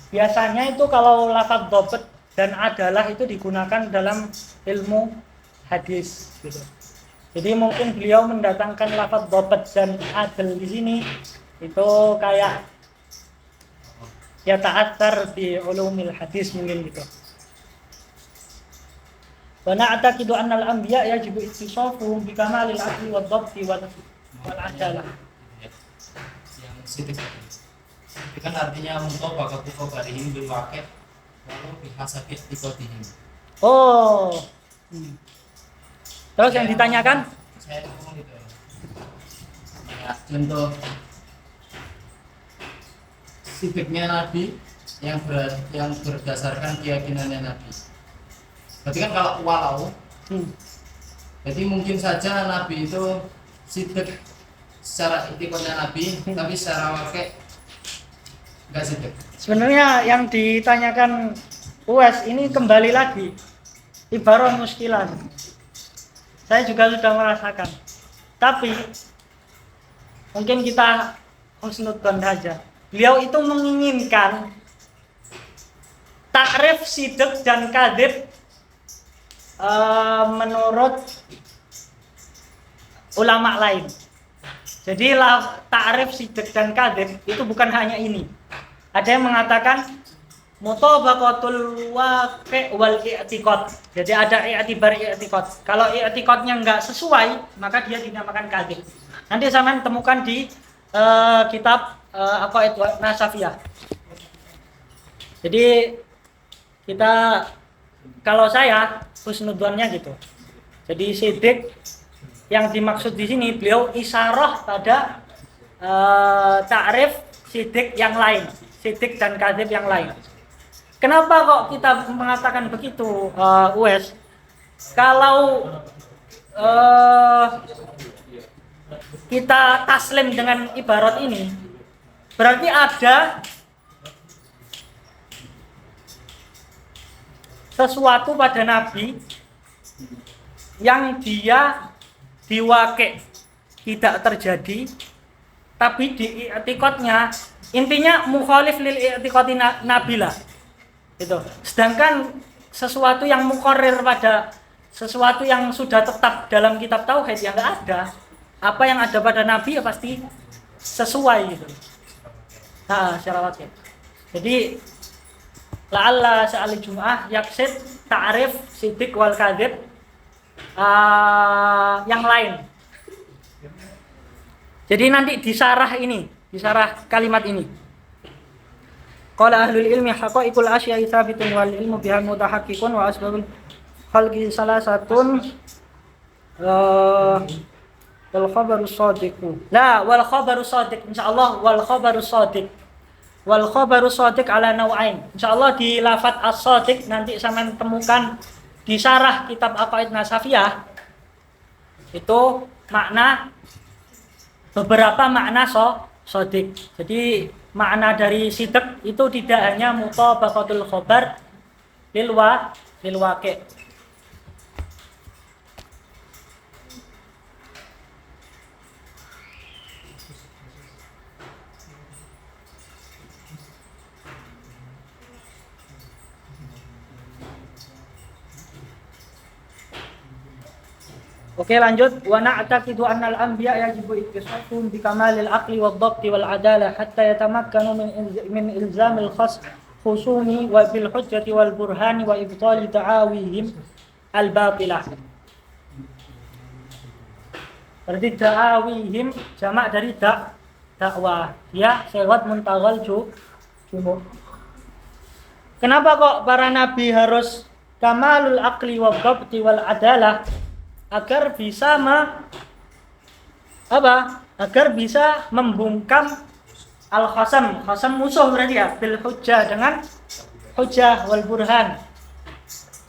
Biasanya itu kalau lafaz dhabt dan adalah itu digunakan dalam ilmu hadis gitu. Jadi mungkin beliau mendatangkan lafaz dhabt dan adl di sini itu kayak ya ta'athar di ulumil hadis mungkin gitu. Wa na'taqidu anna al-anbiya yajibu ittisafuhum bi kamalil aqli wad dhabti wal adalah. Yang sidik itu kan artinya mutabaqatu khabarihim bil waqi' walau bihasabi i'tiqadihim. Oh. Terus yang ditanyakan? Saya ngomong gitu ya. Ya, contoh sidiknya Nabi yang berdasarkan keyakinannya Nabi. Berarti kan kalau walau, jadi mungkin saja Nabi itu sidik secara itikadnya Nabi, tapi secara wakil enggak sidik. Sebenarnya yang ditanyakan Uwais ini kembali lagi ibarat muskilah. Saya juga sudah merasakan. Tapi mungkin kita husnudzon saja. Beliau itu menginginkan takrif sidik dan kadzib menurut ulama lain. Jadi takrif sidik dan kadzib itu bukan hanya ini. Ada yang mengatakan mutabaqatul waqi' wal i'tiqad. Jadi ada i'tibar i'tiqad. Kalau i'tiqadnya enggak sesuai, maka dia dinamakan kadzib. Nanti sampean temukan di kitab Aqaid Nasafiyah. Jadi kita, kalau saya husnudzonnya gitu. Jadi sidik yang dimaksud di sini beliau isyarah pada ta'rif sidik yang lain, sidik dan kadzib yang lain. Kenapa kok kita mengatakan begitu, Uwais? Kalau kita taslim dengan ibarat ini, berarti ada sesuatu pada Nabi yang dia diwakil tidak terjadi, tapi di i'tiqadnya intinya mukhalif lil i'tiqadi Nabi lah. Itu. Sedangkan sesuatu yang muqarrir pada sesuatu yang sudah tetap dalam kitab tauhid yang enggak ada, apa yang ada pada Nabi ya pasti sesuai gitu. Nah, secara wakil. Jadi la'alla sa'al Jum'ah yaksid ta'rif sidik wal kadzib yang lain. Jadi nanti disarah ini, disarah kalimat ini. Qala ahlul ilmi haqaiqul asya'i tsabitun wal ilmu biha mutahaqqiqun wa asbabul khalqi salasatun wal khabarus shadiq. La wal khabarus shadiq insyaallah wal khabarus shadiq. Wal khabarus shadiq ala nau'ain. Insyaallah di lafaz as-shadiq nanti sampean temukan di syarah kitab Aqaid Nasafiyah. Itu makna beberapa makna shadiq. Jadi makna dari sidik itu tidak hanya mutabaqatul khabar lil waqi'. Oke, lanjut. Wa na'taqidu annal anbiya yajibu ittisafun bi kamalil aqli wad dhabti wal adalah hatta yatamakkanu min ilzamil khusumi wa bil hujjati wal burhani wa ibtali da'awihim al batilah. Berarti da'awihim jamak dari dakwah. Ya, sewat muntaghal jumhur. Kenapa kok para nabi harus kamalul aqli wad dhabti wal adalah? Agar bisa agar bisa membungkam al-khasam musuh berarti ya, bil hujjah dengan hujjah wal burhan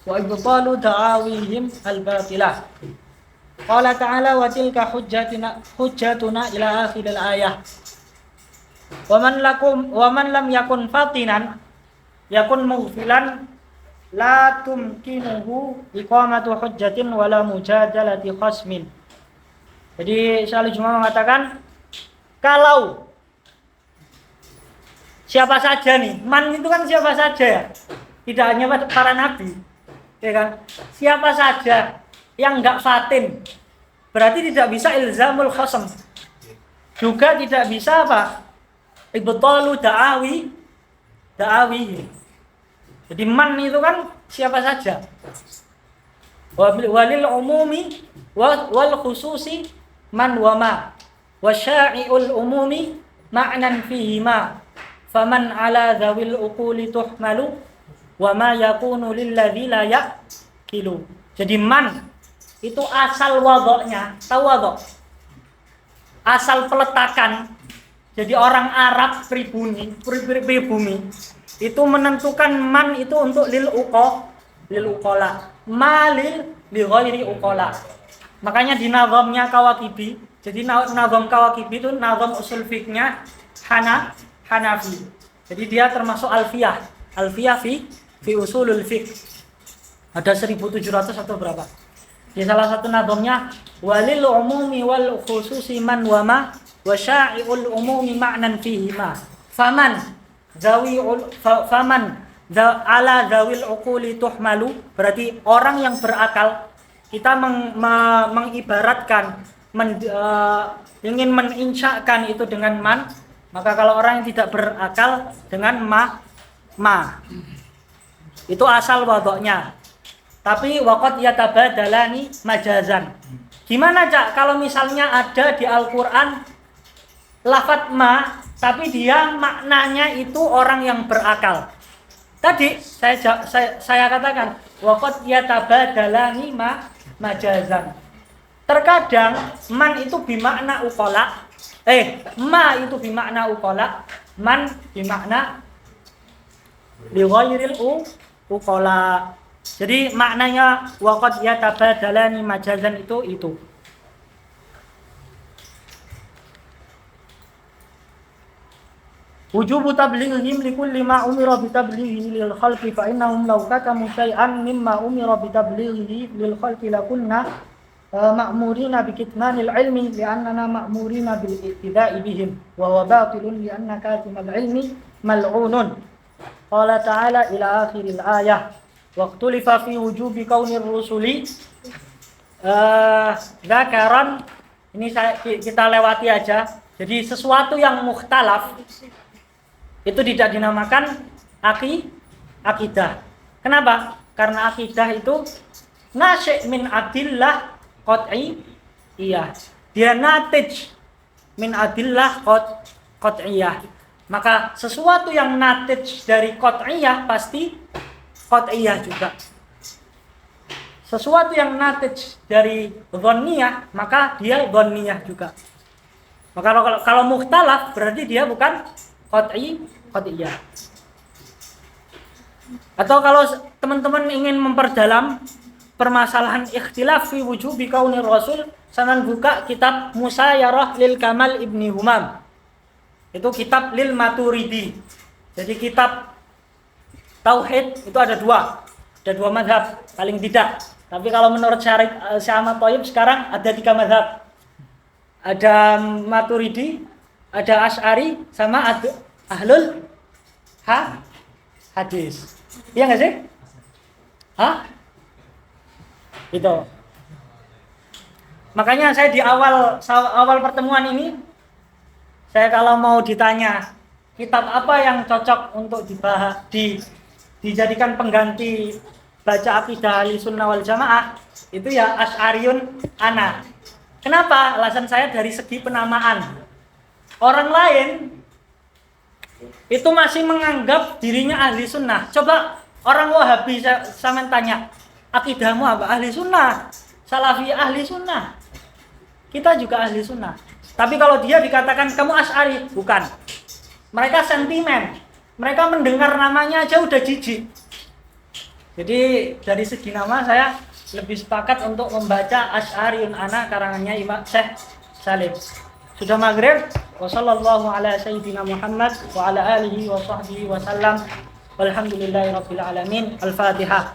wa ibtalu da'awihim al-batilah. Qala ta'ala wa tilka hujjatuna ila akhiril ayah. Wa man lam yakun fatinan yakun mughfilan la tumkinuhu iqamatu hujjatin wala mujadalati khasmin. Jadi Syaikhul Juma mengatakan kalau siapa saja nih, man itu kan siapa saja ya, tidak hanya para nabi, ya kan? Siapa saja yang enggak fatin berarti tidak bisa ilzamul khasm, juga tidak bisa ibtalu da'awi. Jadi man itu kan siapa saja. Walil umumi wal khususi man wa ma. Wa sya'i'ul umumi ma'nan fihi ma. Faman ala dhawil uquli tuhmalu wa ma yakunu lilladzi la yaqilu. Jadi man itu asal wadha'nya, tahu wadha'. asal peletakan. Jadi orang Arab pribumi itu menentukan man itu untuk lil uqala, ma li ghairi uqala. Makanya di nazamnya Kawakibi, jadi nazam Kawakibi itu nazam usul fiqhnya Hanafi. Jadi dia termasuk alfiyah fi usulul fiqh. Ada 1700 atau berapa? Di salah satu nazamnya walil umumi wal khususi man wa ma wa sya'i'ul umumi ma'nan fihi ma. Faman ala zawil uquli tuhmalu, berarti orang yang berakal. Kita mengibaratkan ingin meninsyakan itu dengan man, maka kalau orang yang tidak berakal dengan ma. Itu asal wadoknya. Tapi waqad yatabadalani majazan. Gimana Cak kalau misalnya ada di Al-Qur'an lafadz ma tapi dia maknanya itu orang yang berakal. Tadi saya katakan waqad yatabadalani majazan. Terkadang man itu bimakna uqala. Ma itu bimakna uqala, man bimakna li ghairil uqala. Jadi maknanya waqad yatabadalani majazan itu. Wujubu tablighihim likulli ma umira bi tablighihi lil khalqi fa innahum law katamu syai'an mimma umira bi tablighihi lil khalqi lakunna ma'murina bi kitmanil ilmi li'annana ma'murina bil ittida'i bihim wa huwa batilun li'anna katimal ilmi mal'unun. Qala ta'ala ila akhiril ayah waqtulifa fi wujubi kaunir rusuli dzakaran. Ini kita lewati aja. Jadi sesuatu yang mukhtalaf itu tidak dinamakan akidah. Kenapa? Karena akidah itu nasy' min adillah qat'iyyah. Dia natij min adillah qat'iyyah. Maka sesuatu yang natij dari qat'iyyah pasti qat'iyyah juga. Sesuatu yang natij dari dhanniyah maka dia dhanniyah juga. Maka kalau mukhtalaf berarti dia bukan qat'iyyah. Atau kalau teman-teman ingin memperdalam permasalahan ikhtilaf fi wujubi kaunir rasul, sanan buka kitab Musayyarah lil Kamal Ibni Humam. Itu kitab lil Maturidi. Jadi kitab tauhid itu ada dua mazhab paling tidak. Tapi kalau menurut Syekh Ahmad Thayyib sekarang ada 3 mazhab. Ada Maturidi, ada Asy'ari, sama ada Ahlul Hadis. Iya nggak sih? Itu. Makanya saya di awal pertemuan ini, saya kalau mau ditanya kitab apa yang cocok untuk dijadikan pengganti baca akidah Ahlussunnah wal Jamaah, itu ya Asy'ariyun ana. Kenapa? Alasan saya dari segi penamaan. Orang lain itu masih menganggap dirinya ahli sunnah. Coba orang Wahabi saya tanya, akidahmu apa? Ahli sunnah. Salafi ahli sunnah. Kita juga ahli sunnah. Tapi kalau dia dikatakan kamu Asy'ari, bukan. Mereka sentimen. Mereka mendengar namanya aja udah jijik. Jadi dari segi nama saya lebih sepakat untuk membaca Asy'ariyun ana karangannya Imam Syekh Salim. Sudah maghrib. Wassallallahu ala sayyidina Muhammad wa ala alihi wa sahbihi wa sallam. Walhamdulillahi rabbil alamin. Al-Fatihah.